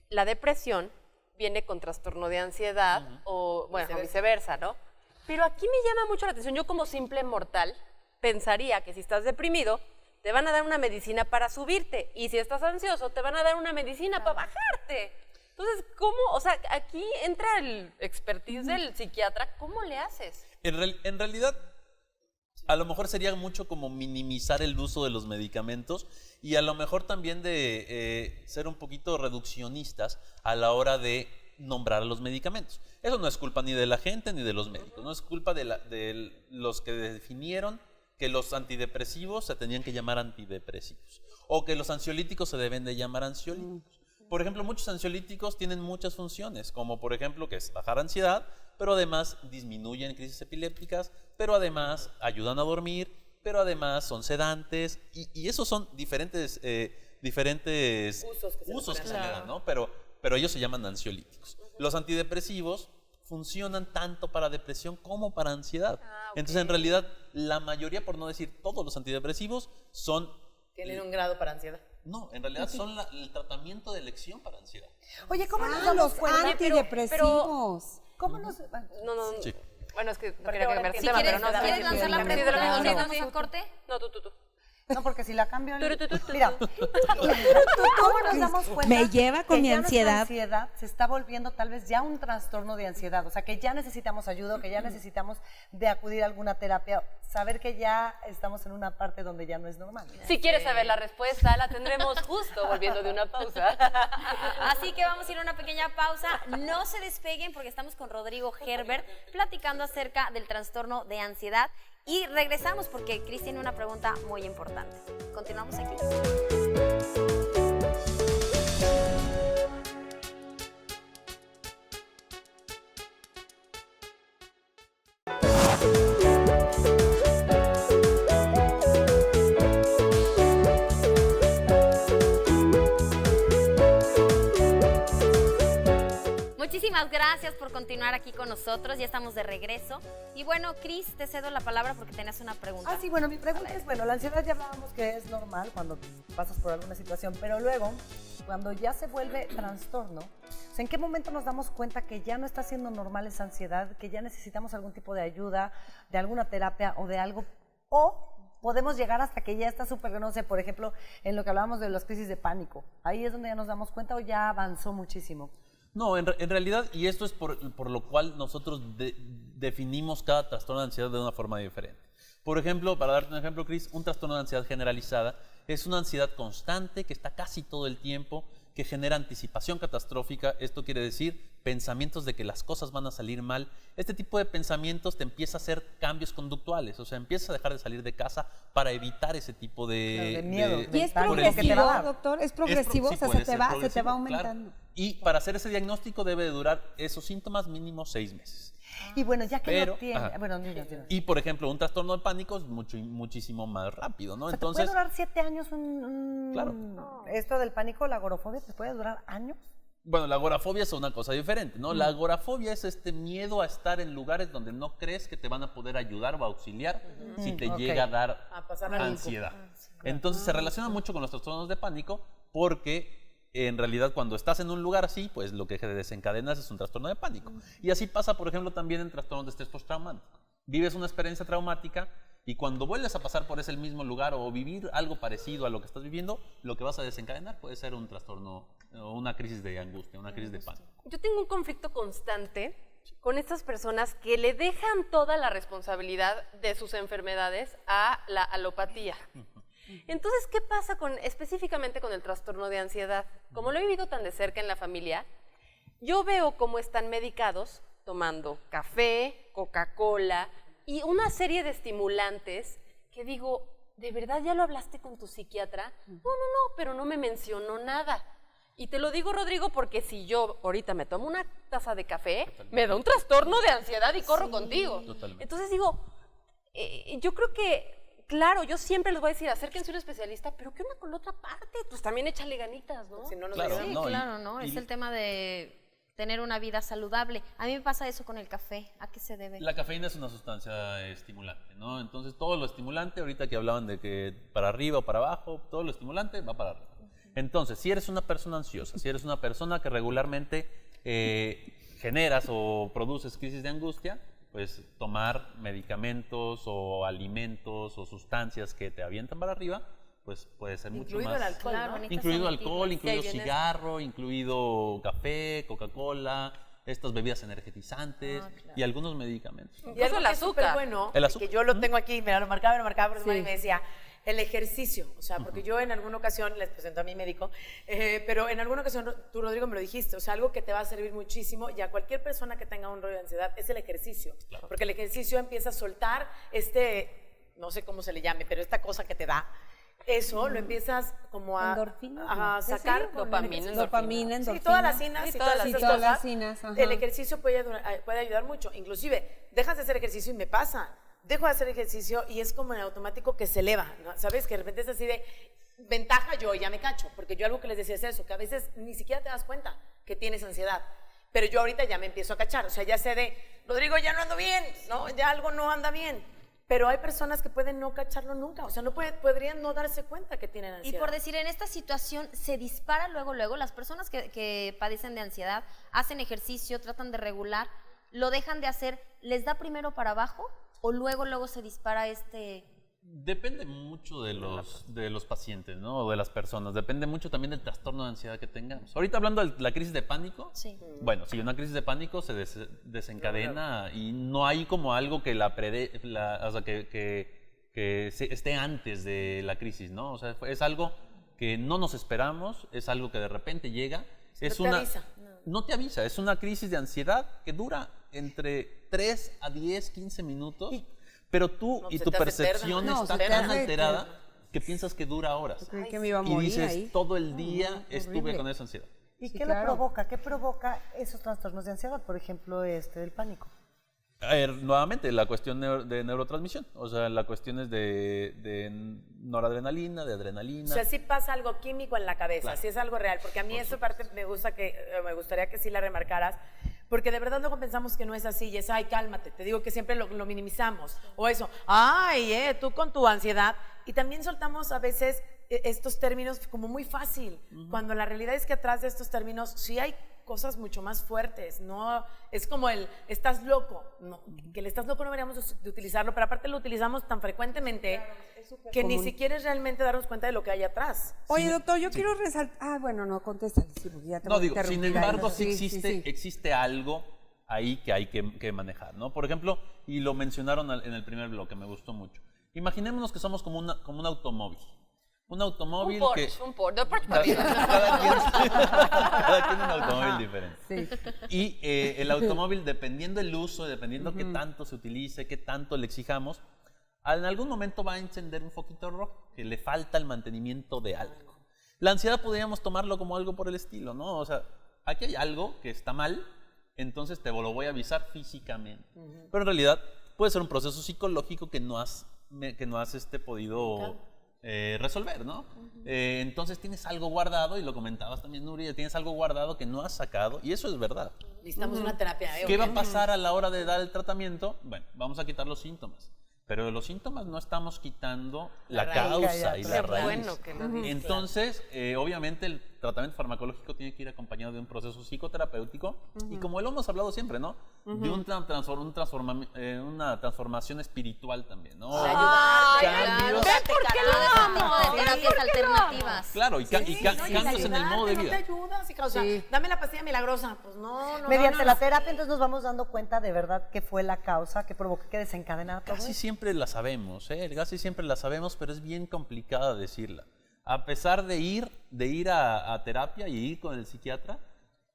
la depresión viene con trastorno de ansiedad o, bueno, viceversa, ¿no? Pero aquí me llama mucho la atención. Yo como simple mortal pensaría que si estás deprimido, te van a dar una medicina para subirte. Y si estás ansioso, te van a dar una medicina para bajarte. Entonces, ¿cómo? O sea, aquí entra el expertise del psiquiatra. ¿Cómo le haces? En realidad, a lo mejor sería mucho como minimizar el uso de los medicamentos y a lo mejor también de ser un poquito reduccionistas a la hora de nombrar los medicamentos. Eso no es culpa ni de la gente ni de los médicos, no es culpa de los que definieron que los antidepresivos se tenían que llamar antidepresivos o que los ansiolíticos se deben de llamar ansiolíticos. Por ejemplo, muchos ansiolíticos tienen muchas funciones, como por ejemplo que es bajar ansiedad, pero además disminuyen crisis epilépticas, pero además ayudan a dormir, pero además son sedantes y esos son diferentes usos que se le dan, ¿no? Pero ellos se llaman ansiolíticos. Los antidepresivos funcionan tanto para depresión como para ansiedad. Entonces, en realidad, la mayoría, por no decir todos los antidepresivos, son... Tienen un grado para ansiedad. No, en realidad son el tratamiento de elección para ansiedad. Oye, ¿cómo nos damos Los cuenta? antidepresivos. ¿Cómo nos... No. Sí. Bueno, es que no Porque quería ahora cambiar el si tema, ¿Quieres, pero no. ¿quieres lanzar la pregunta? no, ¿Nos vamos a corte? No, tú. No, porque si la cambio... Tú. Mira, ¿cómo nos damos cuenta? Me lleva con que mi ya nuestra ansiedad. ansiedad se está volviendo tal vez ya un trastorno de ansiedad, o sea, que ya necesitamos ayuda, que ya necesitamos de acudir a alguna terapia, saber que ya estamos en una parte donde ya no es normal. Si quieres saber la respuesta, la tendremos justo volviendo de una pausa. Así que vamos a ir a una pequeña pausa. No se despeguen porque estamos con Rodrigo Herbert platicando acerca del trastorno de ansiedad. Y regresamos porque Cris tiene una pregunta muy importante. Continuamos aquí. Muchísimas gracias por continuar aquí con nosotros. Ya estamos de regreso. Y bueno, Cris, te cedo la palabra porque tenías una pregunta. Ah, sí, bueno, mi pregunta es, bueno, la ansiedad ya hablábamos que es normal cuando pasas por alguna situación, pero luego, cuando ya se vuelve trastorno, o sea, ¿en qué momento nos damos cuenta que ya no está siendo normal esa ansiedad, que ya necesitamos algún tipo de ayuda, de alguna terapia o de algo, o podemos llegar hasta que ya está súper, no sé, por ejemplo, en lo que hablábamos de las crisis de pánico, ahí es donde ya nos damos cuenta o ya avanzó muchísimo? No, en realidad, y esto es por lo cual nosotros definimos cada trastorno de ansiedad de una forma diferente. Por ejemplo, para darte un ejemplo, Cris, un trastorno de ansiedad generalizada es una ansiedad constante que está casi todo el tiempo, que genera anticipación catastrófica. Esto quiere decir pensamientos de que las cosas van a salir mal. Este tipo de pensamientos te empieza a hacer cambios conductuales, o sea, empiezas a dejar de salir de casa para evitar ese tipo de miedo. ¿Y es Por el que te progresivo, va a dar. doctor? ¿Es progresivo? Sí, O sea, puede se te ser va progresivo, aumentando. claro. Y para hacer ese diagnóstico debe de durar esos síntomas mínimo 6 meses. Y bueno, ya que Pero, lo tiene, ajá. bueno, dinos. Y por ejemplo, un trastorno de pánico es muchísimo más rápido, ¿no? O sea, Entonces, ¿te puede durar 7 años Claro. esto del pánico, la agorafobia, te puede durar años? bueno, la agorafobia es una cosa diferente, ¿no? La agorafobia es este miedo a estar en lugares donde no crees que te van a poder ayudar o auxiliar si te ok. llega a dar A pasar pánico. ansiedad. Entonces se relaciona mucho con los trastornos de pánico porque en realidad cuando estás en un lugar así, pues lo que desencadenas es un trastorno de pánico. Y así pasa, por ejemplo, también en trastornos de estrés postraumático. Vives una experiencia traumática y cuando vuelves a pasar por ese mismo lugar o vivir algo parecido a lo que estás viviendo, lo que vas a desencadenar puede ser un trastorno o una crisis de angustia, una crisis de pánico. Yo tengo un conflicto constante con estas personas que le dejan toda la responsabilidad de sus enfermedades a la alopatía. Entonces, ¿qué pasa específicamente con el trastorno de ansiedad? Como lo he vivido tan de cerca en la familia, yo veo cómo están medicados tomando café, Coca-Cola y una serie de estimulantes que digo, ¿de verdad ya lo hablaste con tu psiquiatra? No, pero no me mencionó nada. Y te lo digo, Rodrigo, porque si yo ahorita me tomo una taza de café, me da un trastorno de ansiedad y corro contigo. Totalmente. Entonces digo, yo creo que, claro, yo siempre les voy a decir, acérquense a un especialista, pero ¿qué onda con la otra parte? Pues también échale ganitas, ¿no? Si no nos Claro, ayudan. Sí, no, claro, ¿no? Es el tema de tener una vida saludable. A mí me pasa eso con el café. ¿A qué se debe? La cafeína es una sustancia estimulante, ¿no? Entonces todo lo estimulante, ahorita que hablaban de que para arriba o para abajo, todo lo estimulante va para arriba. Entonces, si eres una persona ansiosa, si eres una persona que regularmente generas o produces crisis de angustia, pues tomar medicamentos o alimentos o sustancias que te avientan para arriba, pues puede ser mucho Incluido más. el alcohol, Claro, ¿no? necesitas Incluido emitirlo. alcohol, incluido ahí viene cigarro, incluido café, Coca-Cola, estas bebidas energetizantes y algunos medicamentos. ¿no? Y algo el que es súper azúcar. bueno, El azúcar. que yo lo tengo aquí, mira, lo marcaba por semana y me decía, el ejercicio, o sea, porque yo en alguna ocasión, les presento a mi médico, pero en alguna ocasión tú, Rodrigo, me lo dijiste, o sea, algo que te va a servir muchísimo y a cualquier persona que tenga un rollo de ansiedad es el ejercicio, porque el ejercicio empieza a soltar no sé cómo se le llame, pero esta cosa que te da, eso lo empiezas como a, Endorfinas, a ¿no? sacar ¿Sí? con Dopamina, el ejercicio. Dopamina, Sí, endorfina. todas las cinas y todas las esas cinas. cosas. Todas las cinas, ajá. El ejercicio puede ayudar mucho. Inclusive, dejas de hacer ejercicio y me pasa. Dejo de hacer ejercicio y es como en automático que se eleva, ¿no? ¿Sabes? Que de repente es así de ventaja, yo ya me cacho. Porque yo algo que les decía es eso, que a veces ni siquiera te das cuenta que tienes ansiedad. Pero yo ahorita ya me empiezo a cachar. O sea, ya sé de, Rodrigo, ya no ando bien, ¿no? Ya algo no anda bien. Pero hay personas que pueden no cacharlo nunca, o sea, podrían no darse cuenta que tienen Y ansiedad. por decir, en esta situación se dispara luego, las personas que padecen de ansiedad, hacen ejercicio, tratan de regular, lo dejan de hacer, ¿les da primero para abajo o luego se dispara Depende mucho de los pacientes, ¿no? O de las personas. Depende mucho también del trastorno de ansiedad que tengamos. Ahorita hablando de la crisis de pánico, Sí. bueno, si una crisis de pánico se desencadena y no hay como algo que o sea, que esté antes de la crisis, ¿no? O sea, es algo que no nos esperamos, es algo que de repente llega. Es te avisa. No te avisa, es una crisis de ansiedad que dura entre 3 a 10, 15 minutos. Pero tú No, y se tu te hace percepción eterna. No, está se te tan hace alterada que piensas que dura horas. Creí que me iba a Y morir dices, ahí. todo el día estuve horrible. con esa ansiedad. ¿Y Sí, qué claro. lo provoca? ¿Qué provoca esos trastornos de ansiedad? Por ejemplo, del pánico. A ver, nuevamente, la cuestión de neurotransmisión. O sea, la cuestión es de noradrenalina, de adrenalina. O sea, sí pasa algo químico en la cabeza, Claro. sí es algo real, porque a mí esa parte me gustaría que sí la remarcaras, porque de verdad luego pensamos que no es así y es, ay, cálmate, te digo que siempre lo minimizamos, o eso, ay, tú con tu ansiedad, y también soltamos a veces estos términos como muy fácil, cuando la realidad es que atrás de estos términos sí hay cosas mucho más fuertes, no es como el estás loco, no, que el estás loco no deberíamos de utilizarlo, pero aparte lo utilizamos tan frecuentemente que ni siquiera es realmente darnos cuenta de lo que hay atrás. Oye, doctor, yo quiero resaltar. Ah, bueno, no, contéstale, sí, porque ya te No, voy a digo, sin interrumpir ahí. embargo, sí Sí, existe algo ahí que hay que manejar, ¿no? Por ejemplo, y lo mencionaron en el primer bloque, me gustó mucho. Imaginémonos que somos como un automóvil. Un automóvil Un que... Porsche, un Porsche. De Porsche Cada, para arriba. cada quien un automóvil diferente. Sí. Y el automóvil, dependiendo del uso, dependiendo qué tanto se utilice, qué tanto le exijamos, en algún momento va a encender un foquito rojo, que le falta el mantenimiento de algo. La ansiedad podríamos tomarlo como algo por el estilo, ¿no? O sea, aquí hay algo que está mal, entonces te lo voy a avisar físicamente. Pero en realidad puede ser un proceso psicológico que no has podido resolver, ¿no? Entonces tienes algo guardado, y lo comentabas también, Nuria, tienes algo guardado que no has sacado, y eso es verdad. Necesitamos una terapia. ¿Qué va a pasar a la hora de dar el tratamiento? Bueno, vamos a quitar los síntomas. Pero de los síntomas no estamos quitando la raíz. causa y la Qué raíz. bueno que lo dices. Entonces, obviamente el tratamiento farmacológico tiene que ir acompañado de un proceso psicoterapéutico y, como lo hemos hablado siempre, ¿no? De una transformación espiritual también, ¿no? De ayudar, Cambios. ¿Ven por qué lo amo? tipo de terapias alternativas. Claro, y cambios en el modo de No te vida. ayudas, hija, o sea, dame la pastilla milagrosa. Pues no. Mediante no. la terapia, entonces nos vamos dando cuenta de verdad qué fue la causa que provocó, que desencadenara todo Casi esto. siempre la sabemos, casi siempre la sabemos, pero es bien complicada decirla. A pesar de ir a terapia y ir con el psiquiatra,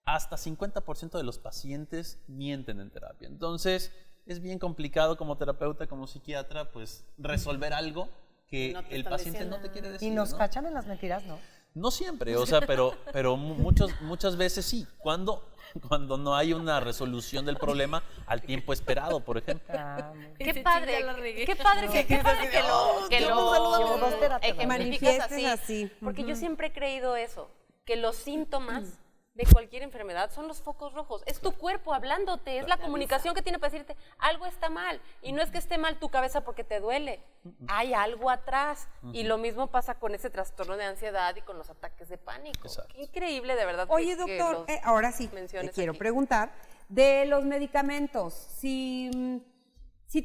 hasta 50% de los pacientes mienten en terapia. Entonces, es bien complicado como terapeuta, como psiquiatra, pues resolver algo que No te el están paciente diciendo no te quiere decir. Y nos ¿no? cachan en las mentiras, ¿no? No siempre, o sea, pero muchas veces sí. Cuando no hay una resolución del problema al tiempo esperado, por ejemplo. Qué padre, qué padre que Llevo dos lo terapias. ejemplificas Manifiestes así. así. Porque yo siempre he creído eso, que los síntomas de cualquier enfermedad son los focos rojos. Es tu cuerpo hablándote, es la comunicación que tiene para decirte algo está mal. Y no es que esté mal tu cabeza porque te duele, hay algo atrás. Y lo mismo pasa con ese trastorno de ansiedad y con los ataques de pánico. Exacto. Qué increíble, de verdad. Oye, que doctor, los ahora sí, te menciones quiero aquí. preguntar de los medicamentos. Si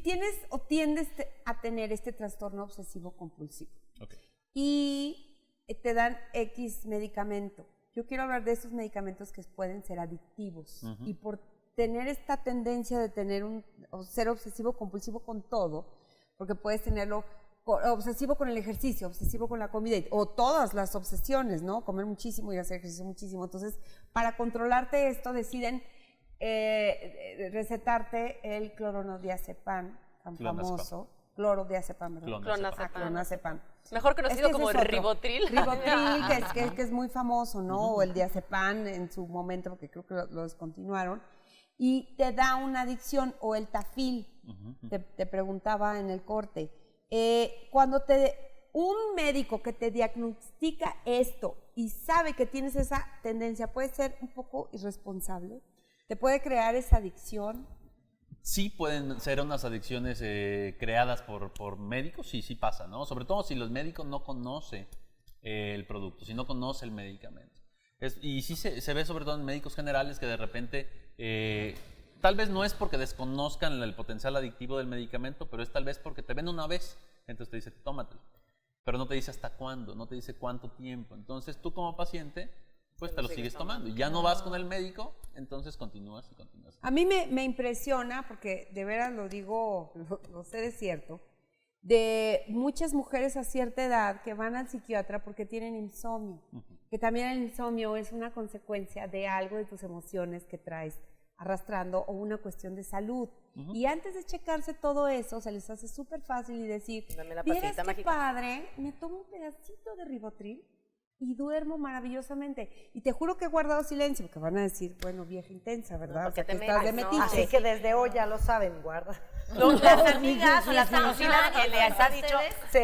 tienes o tiendes a tener este trastorno obsesivo compulsivo Ok. y te dan X medicamento, yo quiero hablar de esos medicamentos que pueden ser adictivos y por tener esta tendencia de tener o ser obsesivo compulsivo con todo, porque puedes tenerlo obsesivo con el ejercicio, obsesivo con la comida, o todas las obsesiones, ¿no? Comer muchísimo y hacer ejercicio muchísimo. Entonces, para controlarte esto, deciden recetarte el clonodiazepam, tan famoso. Clorodiazepam, ¿verdad? Clonazepam. Mejor conocido como ese es otro. Ribotril. Ribotril, que es muy famoso, ¿no? O el diazepam en su momento, porque creo que lo descontinuaron. Y te da una adicción, o el tafil, te preguntaba en el corte. Cuando un médico que te diagnostica esto y sabe que tienes esa tendencia, puede ser un poco irresponsable, te puede crear esa adicción. Sí pueden ser unas adicciones creadas por médicos, sí pasa, ¿no? Sobre todo si los médicos no conocen el producto, si no conoce el medicamento. Y sí se ve sobre todo en médicos generales que de repente, tal vez no es porque desconozcan el potencial adictivo del medicamento, pero es tal vez porque te ven una vez, entonces te dice, tómatelo. Pero no te dice hasta cuándo, no te dice cuánto tiempo. Entonces tú como paciente, pues te lo sigues tomando. Y ya no vas con el médico, entonces continúas y continúas. A mí me impresiona, porque de veras lo digo, lo sé de cierto, de muchas mujeres a cierta edad que van al psiquiatra porque tienen insomnio. Que también el insomnio es una consecuencia de algo de tus emociones que traes arrastrando o una cuestión de salud. Y antes de checarse todo eso, se les hace súper fácil y decir, ¿vieras qué padre? Me tomo un pedacito de Ribotril y duermo maravillosamente. Y te juro que he guardado silencio, porque van a decir, bueno, vieja intensa, ¿verdad? No, o sea, porque que te estás de metes, metiche. Así que desde hoy ya lo saben, guarda. No, las amigas o las conocidas que les ha dicho,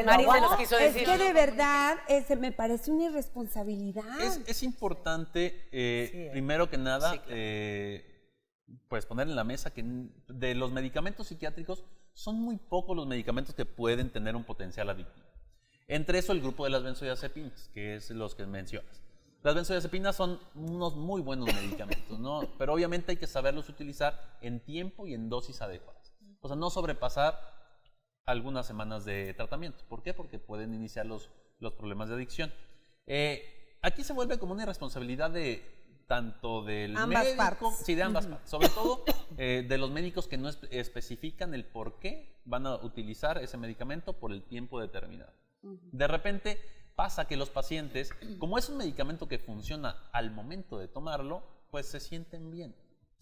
Mari se los quiso Es decir. que de verdad me parece una irresponsabilidad. Es importante, primero que nada, pues poner en la mesa que de los medicamentos psiquiátricos son muy pocos los medicamentos que pueden tener un potencial adictivo. Entre eso el grupo de las benzodiazepinas, que es los que mencionas. Las benzodiazepinas son unos muy buenos medicamentos, ¿no? Pero obviamente hay que saberlos utilizar en tiempo y en dosis adecuadas. O sea, no sobrepasar algunas semanas de tratamiento. ¿Por qué? Porque pueden iniciar los problemas de adicción. Aquí se vuelve como una irresponsabilidad tanto del ambas médico, partes. Sí, de ambas partes. Sobre todo de los médicos que no especifican el por qué van a utilizar ese medicamento por el tiempo determinado. De repente pasa que los pacientes, como es un medicamento que funciona al momento de tomarlo, pues se sienten bien.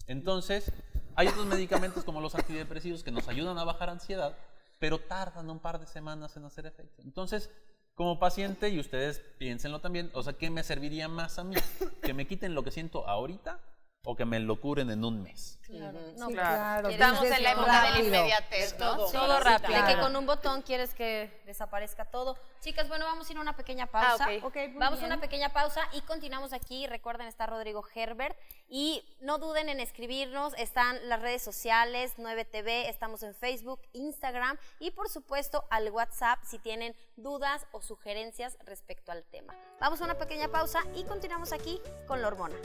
Entonces, hay otros medicamentos como los antidepresivos que nos ayudan a bajar ansiedad, pero tardan un par de semanas en hacer efecto. Entonces, como paciente, y ustedes piénsenlo también, o sea, ¿qué me serviría más a mí? ¿Que me quiten lo que siento ahorita o que me lo curen en un mes? Claro. Sí, claro. Estamos Dices en la época de la rápido. inmediatez, ¿no? Todo De rápido. que con un botón quieres que desaparezca todo. Chicas, bueno, vamos a ir a una pequeña pausa. Ok, Vamos a una pequeña pausa y continuamos aquí. Recuerden, está Rodrigo Herbert. Y no duden en escribirnos. Están las redes sociales, 9TV, estamos en Facebook, Instagram y por supuesto al WhatsApp si tienen dudas o sugerencias respecto al tema. Vamos a una pequeña pausa y continuamos aquí con La Hormona.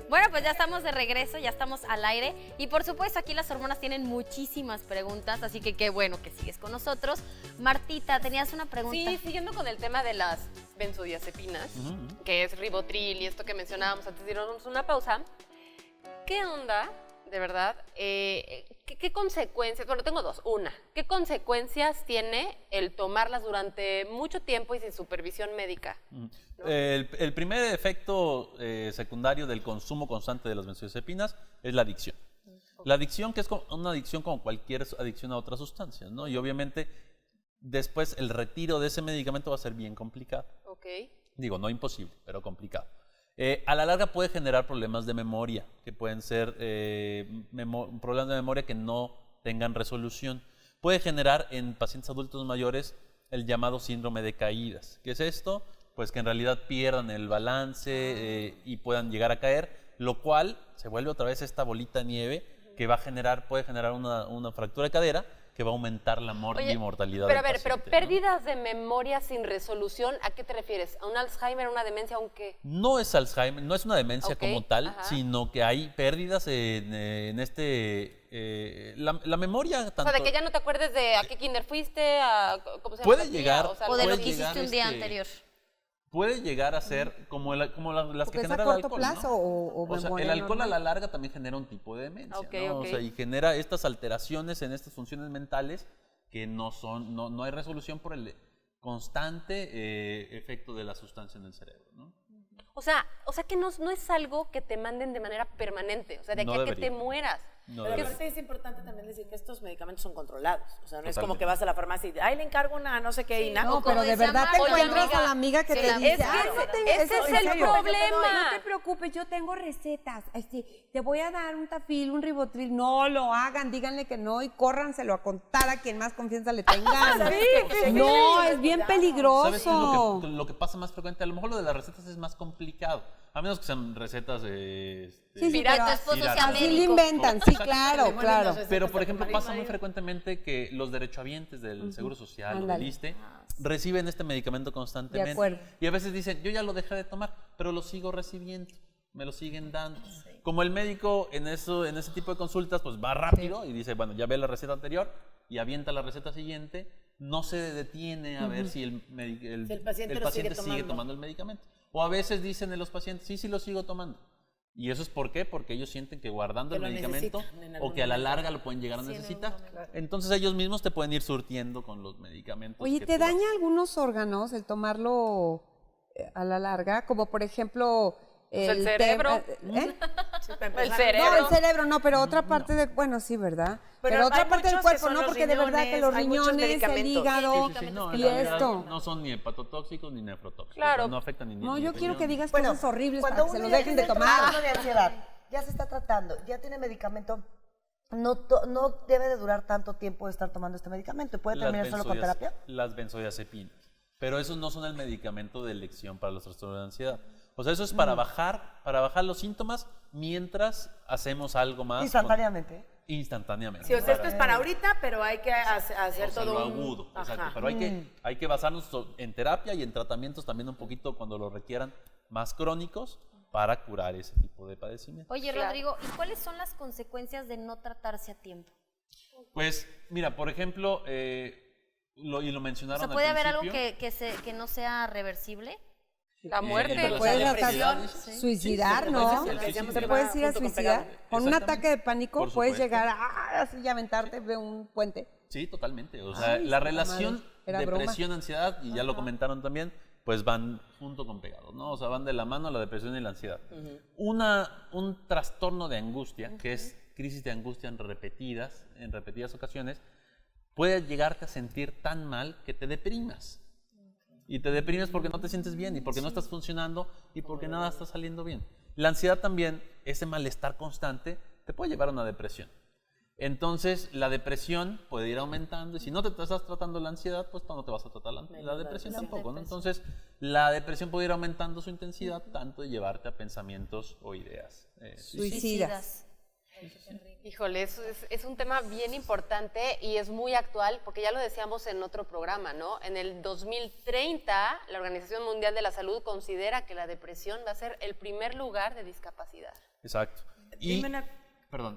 Bueno, pues ya estamos de regreso, ya estamos al aire y por supuesto aquí las hormonas tienen muchísimas preguntas, así que qué bueno que sigues con nosotros. Martita, tenías una pregunta. Sí, siguiendo con el tema de las benzodiazepinas, que es Ribotril y esto que mencionábamos antes de irnos a una pausa, ¿qué onda, de verdad? ¿Qué consecuencias? Bueno, tengo dos. Una, ¿qué consecuencias tiene el tomarlas durante mucho tiempo y sin supervisión médica? ¿No? El primer efecto secundario del consumo constante de las benzodiazepinas es la adicción. La adicción, que es una adicción como cualquier adicción a otras sustancias, ¿no? Y obviamente después el retiro de ese medicamento va a ser bien complicado. Ok. Digo, no imposible, pero complicado. A la larga puede generar problemas de memoria, que pueden ser problemas de memoria que no tengan resolución. Puede generar en pacientes adultos mayores el llamado síndrome de caídas. ¿Qué es esto? Pues que en realidad pierdan el balance y puedan llegar a caer, lo cual se vuelve otra vez esta bolita de nieve que puede generar una fractura de cadera, que va a aumentar la Oye, mortalidad pero a del ver, pero paciente, ¿no? pérdidas de memoria sin resolución, ¿a qué te refieres? ¿A un Alzheimer, una demencia, a un qué? No es Alzheimer, no es una demencia Ok, como tal, ajá. sino que hay pérdidas la memoria O tanto sea, de que ya no te acuerdes de a qué kinder fuiste, a cómo se llama Puede la tía, llegar- o sea, O de puede lo que llegar, hiciste un día anterior. puede llegar a ser como las Porque que es a genera el corto alcohol, plazo ¿no? o O sea, memoria el alcohol normal. a la larga también genera un tipo de demencia, Ok, ¿no? ok. O sea, y genera estas alteraciones en estas funciones mentales que no hay resolución por el constante efecto de la sustancia en el cerebro, ¿no? O sea que no es algo que te manden de manera permanente, o sea, de aquí No a que te debería. mueras. No Pero debería. aparte es importante también decir que estos medicamentos son controlados. O sea, no es como Totalmente. que vas a la farmacia y ay, le encargo una no sé qué INA. No, como pero de decía verdad te Marta, encuentras amiga, a la amiga que sí, te la- dice, es que "Ah, ese- no tengo ese eso, es en el serio". problema. No te preocupes, yo tengo recetas. Te voy a dar un Tafil, un Ribotril. No lo hagan, díganle que no y córranselo a contar a quien más confianza le tengan. No, es bien peligroso. ¿Sabes qué es lo que pasa más frecuente? A lo mejor lo de las recetas es más complicado. A menos que sean recetas Sí, Mira, pero tu esposo sea Así así le médico. inventan, sí, claro, claro. Pero, por ejemplo, pasa muy frecuentemente que los derechohabientes del Seguro Social o del Ándale. ISSSTE reciben este medicamento constantemente. De acuerdo. Y a veces dicen, yo ya lo dejé de tomar, pero lo sigo recibiendo, me lo siguen dando. Como el médico en ese tipo de consultas, pues va rápido y dice, bueno, ya ve la receta anterior y avienta la receta siguiente, no se detiene a ver si el paciente lo sigue sigue tomando. tomando el medicamento. O a veces dicen de los pacientes, sí, lo sigo tomando. ¿Y eso es por qué? Porque ellos sienten que guardando Que el lo medicamento necesitan en algún o que a la momento. larga lo pueden llegar a necesitar. Entonces ellos mismos te pueden ir surtiendo con los medicamentos. Oye, que ¿te tú vas- daña algunos órganos el tomarlo a la larga? Como por ejemplo... el cerebro. ¿Eh? El cerebro. No, el cerebro no, pero otra parte de... Bueno, sí, ¿verdad? Pero otra hay parte del muchos que cuerpo, son ¿no? los Porque de verdad que riñones, los hay muchos riñones, el medicamentos. hígado Sí, no, en y realidad esto... no son ni hepatotóxicos ni nefrotóxicos. Claro. O sea, no afectan ni No, ni yo quiero que riñón. digas Bueno, cosas horribles para cuando que se uno los ya dejen de tiene tomar. trastorno de ansiedad, ya se está tratando, ya tiene medicamento, no debe de durar tanto tiempo de estar tomando este medicamento. ¿Puede Las terminar solo con benzodiaz- terapia? Las benzodiazepinas. Pero esos no son el medicamento de elección para los trastornos de ansiedad. O sea, eso es para bajar los síntomas mientras hacemos algo más. Instantáneamente. Instantáneamente. Sí, o sea, esto es para ahorita, pero hay que hacer O sea, todo lo un... agudo, exacto. Ajá. Pero hay que basarnos en terapia y en tratamientos también un poquito cuando lo requieran más crónicos para curar ese tipo de padecimiento. Oye, Claro. Rodrigo, ¿y cuáles son las consecuencias de no tratarse a tiempo? Pues, mira, por ejemplo, y lo O mencionaron sea, ¿puede al haber algo principio. que no sea reversible? La muerte. en Puedes relación a hasta depresiones, suicidar, sí, ¿no? el suicidio. Te puedes ir a Junto con suicidar. pegado. Con un Exactamente. ataque de pánico Por puedes supuesto. llegar así y aventarte de un puente. Sí, totalmente. O sea, Ay, la puta relación madre. Era broma. depresión, ansiedad, y ya lo comentaron también, pues van junto con pegados, ¿no? O sea, van de la mano la depresión y la ansiedad. Un trastorno de angustia, que es crisis de angustia en repetidas ocasiones, puede llegarte a sentir tan mal que te deprimas. Y te deprimes porque no te sientes bien y porque no estás funcionando y porque nada está saliendo bien. La ansiedad también, ese malestar constante, te puede llevar a una depresión. Entonces, la depresión puede ir aumentando y si no te estás tratando la ansiedad, pues no te vas a tratar la depresión tampoco, ¿no? Entonces, la depresión puede ir aumentando su intensidad tanto de llevarte a pensamientos o ideas Suicidas. Híjole, es un tema bien importante y es muy actual porque ya lo decíamos en otro programa, ¿no? En el 2030, la Organización Mundial de la Salud considera que la depresión va a ser el primer lugar de discapacidad. Exacto. Y, Dime una-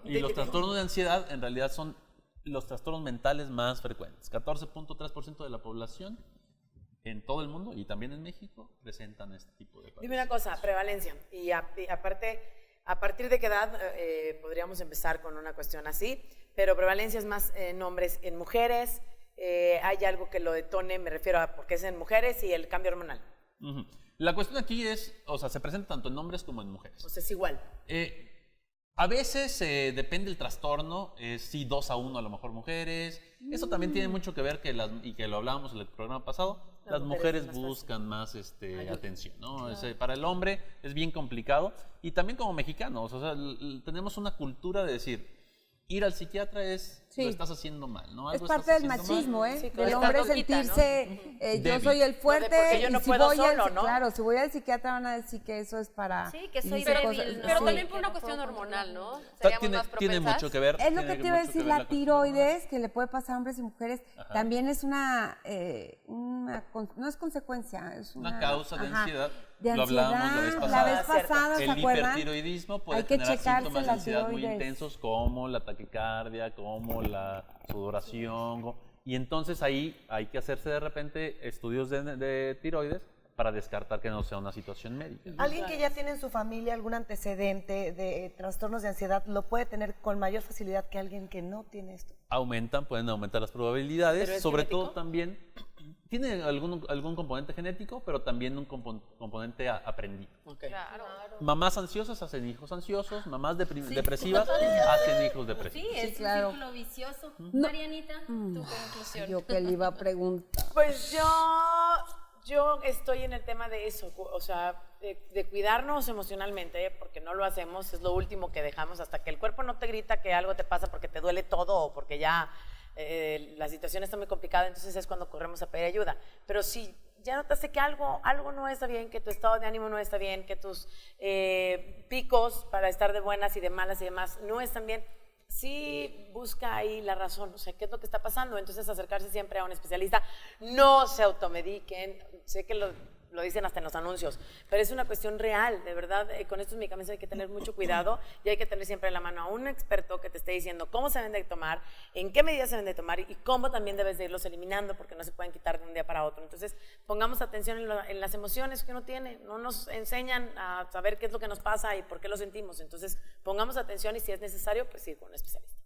y los trastornos de ansiedad en realidad son los trastornos mentales más frecuentes. 14.3% de la población en todo el mundo y también en México presentan este tipo de Dime una cosa, prevalencia. Y aparte, ¿a partir de qué edad podríamos empezar con una cuestión así? Pero prevalencia es más en hombres, en mujeres. ¿Hay algo que lo detone? Me refiero a porque es en mujeres y el cambio hormonal. Ujú. La cuestión aquí es, o sea, se presenta tanto en hombres como en mujeres. O sea, es igual. A veces depende del trastorno, sí 2-1 a lo mejor mujeres. Eso también tiene mucho que ver y que lo hablábamos en el programa pasado, las mujeres buscan más atención, ¿no? Para el hombre es bien complicado y también como mexicanos, o sea, tenemos una cultura de decir, ir al psiquiatra es Sí. lo estás haciendo mal, ¿no? Es Algo parte estás del haciendo mal. machismo, ¿eh? Sí, Del correcto. hombre Estás loquita, ¿no? sentirse, yo Débil. soy el fuerte. porque yo y no si puedo voy solo, al, ¿no? Claro, si voy al psiquiatra van a decir que eso es para... Sí, que y soy dice débil, cosas- ¿no? Pero sí. también por una Que no cuestión puedo hormonal, ¿no? Tiene, Seríamos más tiene propensas. mucho que ver. Es lo tiene que te iba a mucho decir, ver la cuestión hormonal. tiroides, que le puede pasar a hombres y mujeres, también es no es consecuencia, es Una causa de ajá, ansiedad. de Lo hablábamos la vez pasada. La vez pasada, ¿se El acuerdan? hipertiroidismo puede Hay que generar checarse síntomas de la ansiedad muy tiroides. intensos como la taquicardia, como la sudoración. Y entonces ahí hay que hacerse de repente estudios de tiroides para descartar que no sea una situación médica. Alguien que ya tiene en su familia algún antecedente de trastornos de ansiedad lo puede tener con mayor facilidad que alguien que no tiene esto. Pueden aumentar las ¿Pero probabilidades, es sobre genético? todo también, tiene algún componente genético, pero también un componente aprendido. Claro. Mamás ansiosas hacen hijos ansiosos, mamás depresivas hacen hijos depresivos. Sí, es claro. un círculo vicioso. Marianita, tu conclusión. Yo que le iba a preguntar. Pues yo estoy en el tema de eso, o sea, de cuidarnos emocionalmente, porque no lo hacemos, es lo último que dejamos, hasta que el cuerpo no te grita que algo te pasa porque te duele todo o porque ya la situación está muy complicada, entonces es cuando corremos a pedir ayuda. Pero si ya notaste que algo no está bien, que tu estado de ánimo no está bien, que tus picos para estar de buenas y de malas y demás no están bien, sí busca ahí la razón, o sea, qué es lo que está pasando. Entonces acercarse siempre a un especialista, no se automediquen, sé que lo dicen hasta en los anuncios, pero es una cuestión real, de verdad, con estos medicamentos hay que tener mucho cuidado y hay que tener siempre en la mano a un experto que te esté diciendo cómo se deben de tomar, en qué medidas se deben de tomar y cómo también debes de irlos eliminando porque no se pueden quitar de un día para otro. Entonces pongamos atención en las emociones que uno tiene, no nos enseñan a saber qué es lo que nos pasa y por qué lo sentimos, entonces pongamos atención y si es necesario, pues ir con un especialista.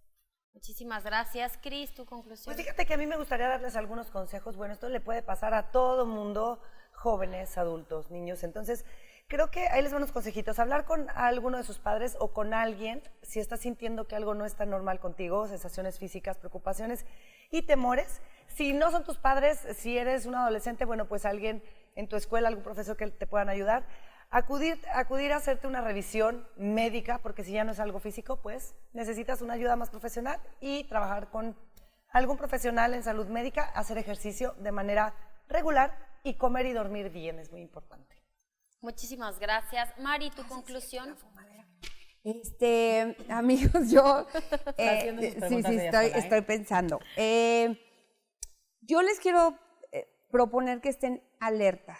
Muchísimas gracias. Cris, tu conclusión. Pues fíjate que a mí me gustaría darles algunos consejos. Bueno, esto le puede pasar a todo mundo, jóvenes, adultos, niños. Entonces, creo que ahí les van unos consejitos. Hablar con alguno de sus padres o con alguien si estás sintiendo que algo no está normal contigo, sensaciones físicas, preocupaciones y temores. Si no son tus padres, si eres un adolescente, bueno, pues alguien en tu escuela, algún profesor que te puedan ayudar. Acudir a hacerte una revisión médica, porque si ya no es algo físico, pues necesitas una ayuda más profesional y trabajar con algún profesional en salud médica, hacer ejercicio de manera regular y comer y dormir bien es muy importante. Muchísimas gracias. Mari, tu conclusión. Amigos, yo haciendo sus preguntas ella sola, ¿eh? estoy pensando. Yo les quiero proponer que estén alerta,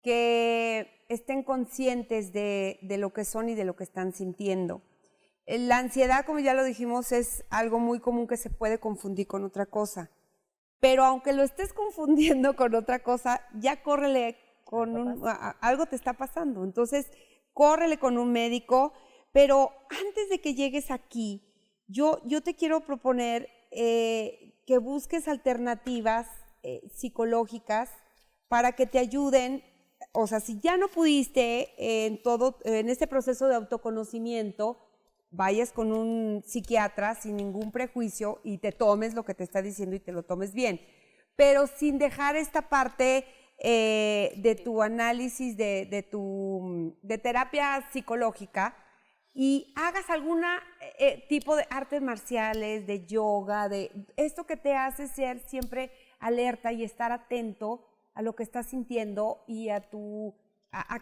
que estén conscientes de lo que son y de lo que están sintiendo. La ansiedad, como ya lo dijimos, es algo muy común que se puede confundir con otra cosa. Pero aunque lo estés confundiendo con otra cosa, ya córrele con algo te está pasando. Entonces, córrele con un médico. Pero antes de que llegues aquí, yo te quiero proponer que busques alternativas psicológicas para que te ayuden. O sea, si ya no pudiste en este proceso de autoconocimiento, vayas con un psiquiatra sin ningún prejuicio y te tomes lo que te está diciendo y te lo tomes bien. Pero sin dejar esta parte de tu análisis, de terapia psicológica, y hagas algún tipo de artes marciales, de yoga, de esto que te hace ser siempre alerta y estar atento a lo que estás sintiendo y a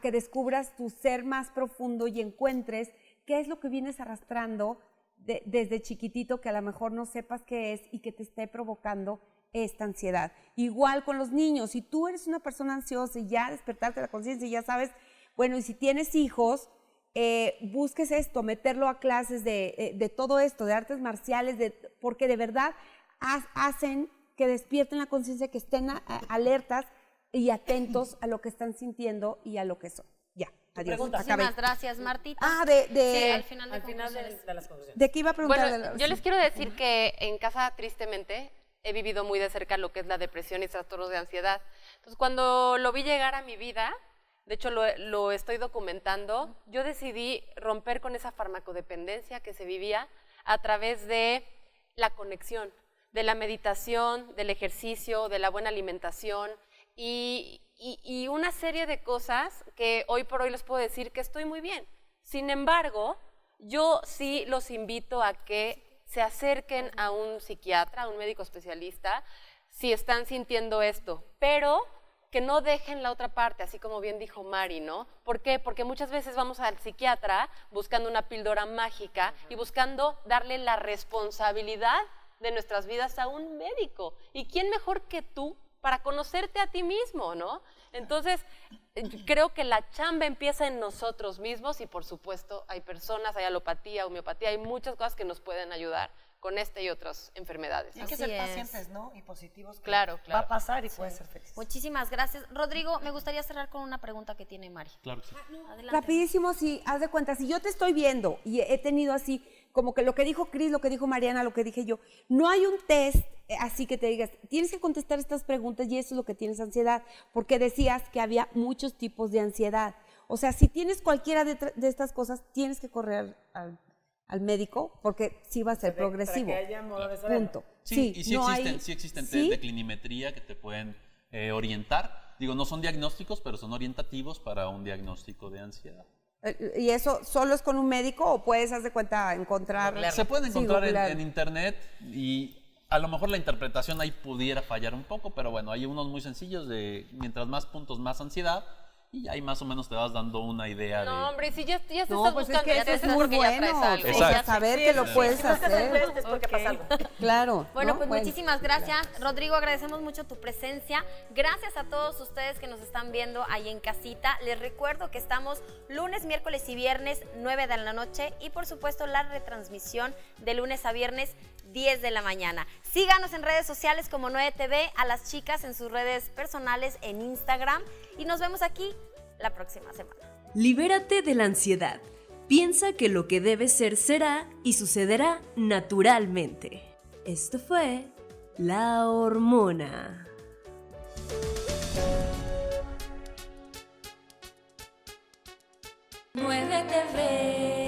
que descubras tu ser más profundo y encuentres qué es lo que vienes arrastrando desde chiquitito que a lo mejor no sepas qué es y que te esté provocando esta ansiedad. Igual con los niños, si tú eres una persona ansiosa y ya despertarte la conciencia y ya sabes, bueno, y si tienes hijos, busques esto, meterlo a clases de todo esto, de artes marciales, porque de verdad hacen que despierten la conciencia, que estén alertas y atentos a lo que están sintiendo y a lo que son. Ya, adiós. Muchísimas gracias, Martita. Sí, al final Al final conclusiones. de las conclusiones. ¿De qué iba a preguntar? Bueno, yo les quiero decir que en casa, tristemente, he vivido muy de cerca lo que es la depresión y trastornos de ansiedad. Entonces, cuando lo vi llegar a mi vida, de hecho lo estoy documentando, yo decidí romper con esa farmacodependencia que se vivía a través de la conexión, de la meditación, del ejercicio, de la buena alimentación y una serie de cosas que hoy por hoy les puedo decir que estoy muy bien. Sin embargo, yo sí los invito a que se acerquen a un psiquiatra, a un médico especialista, si están sintiendo esto, pero que no dejen la otra parte, así como bien dijo Mari, ¿no? ¿Por qué? Porque muchas veces vamos al psiquiatra buscando una píldora mágica y buscando darle la responsabilidad de nuestras vidas a un médico. ¿Y quién mejor que tú para conocerte a ti mismo, no? Entonces, creo que la chamba empieza en nosotros mismos y, por supuesto, hay personas, hay alopatía, homeopatía, hay muchas cosas que nos pueden ayudar con esta y otras enfermedades. Y hay que Así ser es. pacientes, ¿no? Y positivos. que Claro, Va claro. a pasar y puedes ser feliz. Muchísimas gracias. Rodrigo, me gustaría cerrar con una pregunta que tiene Mari. Claro que sí. Adelante. Rapidísimo, si haz de cuenta, si yo te estoy viendo y he tenido así, como que lo que dijo Cris, lo que dijo Mariana, lo que dije yo, no hay un test así que te digas, tienes que contestar estas preguntas y eso es lo que tienes ansiedad, porque decías que había muchos tipos de ansiedad. O sea, si tienes cualquiera de estas cosas, tienes que correr al médico, porque sí va a ser progresivo. Para que haya modo de saberlo. Punto. Sí, y sí no existen, hay- sí existen ¿sí? test de clinimetría que te pueden orientar. Digo, no son diagnósticos, pero son orientativos para un diagnóstico de ansiedad. ¿Y eso solo es con un médico o puedes, haz de cuenta, encontrar? Se pueden Sí, encontrar googlear. en internet y a lo mejor la interpretación ahí pudiera fallar un poco, pero bueno, hay unos muy sencillos de mientras más puntos, más ansiedad. Y ahí más o menos te vas dando una idea No, de... hombre, si ya te No, estás pues es buscando, que ya eso te es estás muy porque ya traes bueno, algo. o Exacto. sea, saber que lo puedes Si no estás en hacer. test es porque pasa algo. Claro. Bueno, ¿no? pues muchísimas gracias. Rodrigo, agradecemos mucho tu presencia. Gracias a todos ustedes que nos están viendo ahí en casita. Les recuerdo que estamos lunes, miércoles y viernes, 9 de la noche. Y por supuesto, la retransmisión de lunes a viernes, 10 de la mañana. Síganos en redes sociales como 9TV, a las chicas en sus redes personales en Instagram. Y nos vemos aquí la próxima semana. Libérate de la ansiedad. Piensa que lo que debe ser será y sucederá naturalmente. Esto fue La Hormona. Muévete, ve.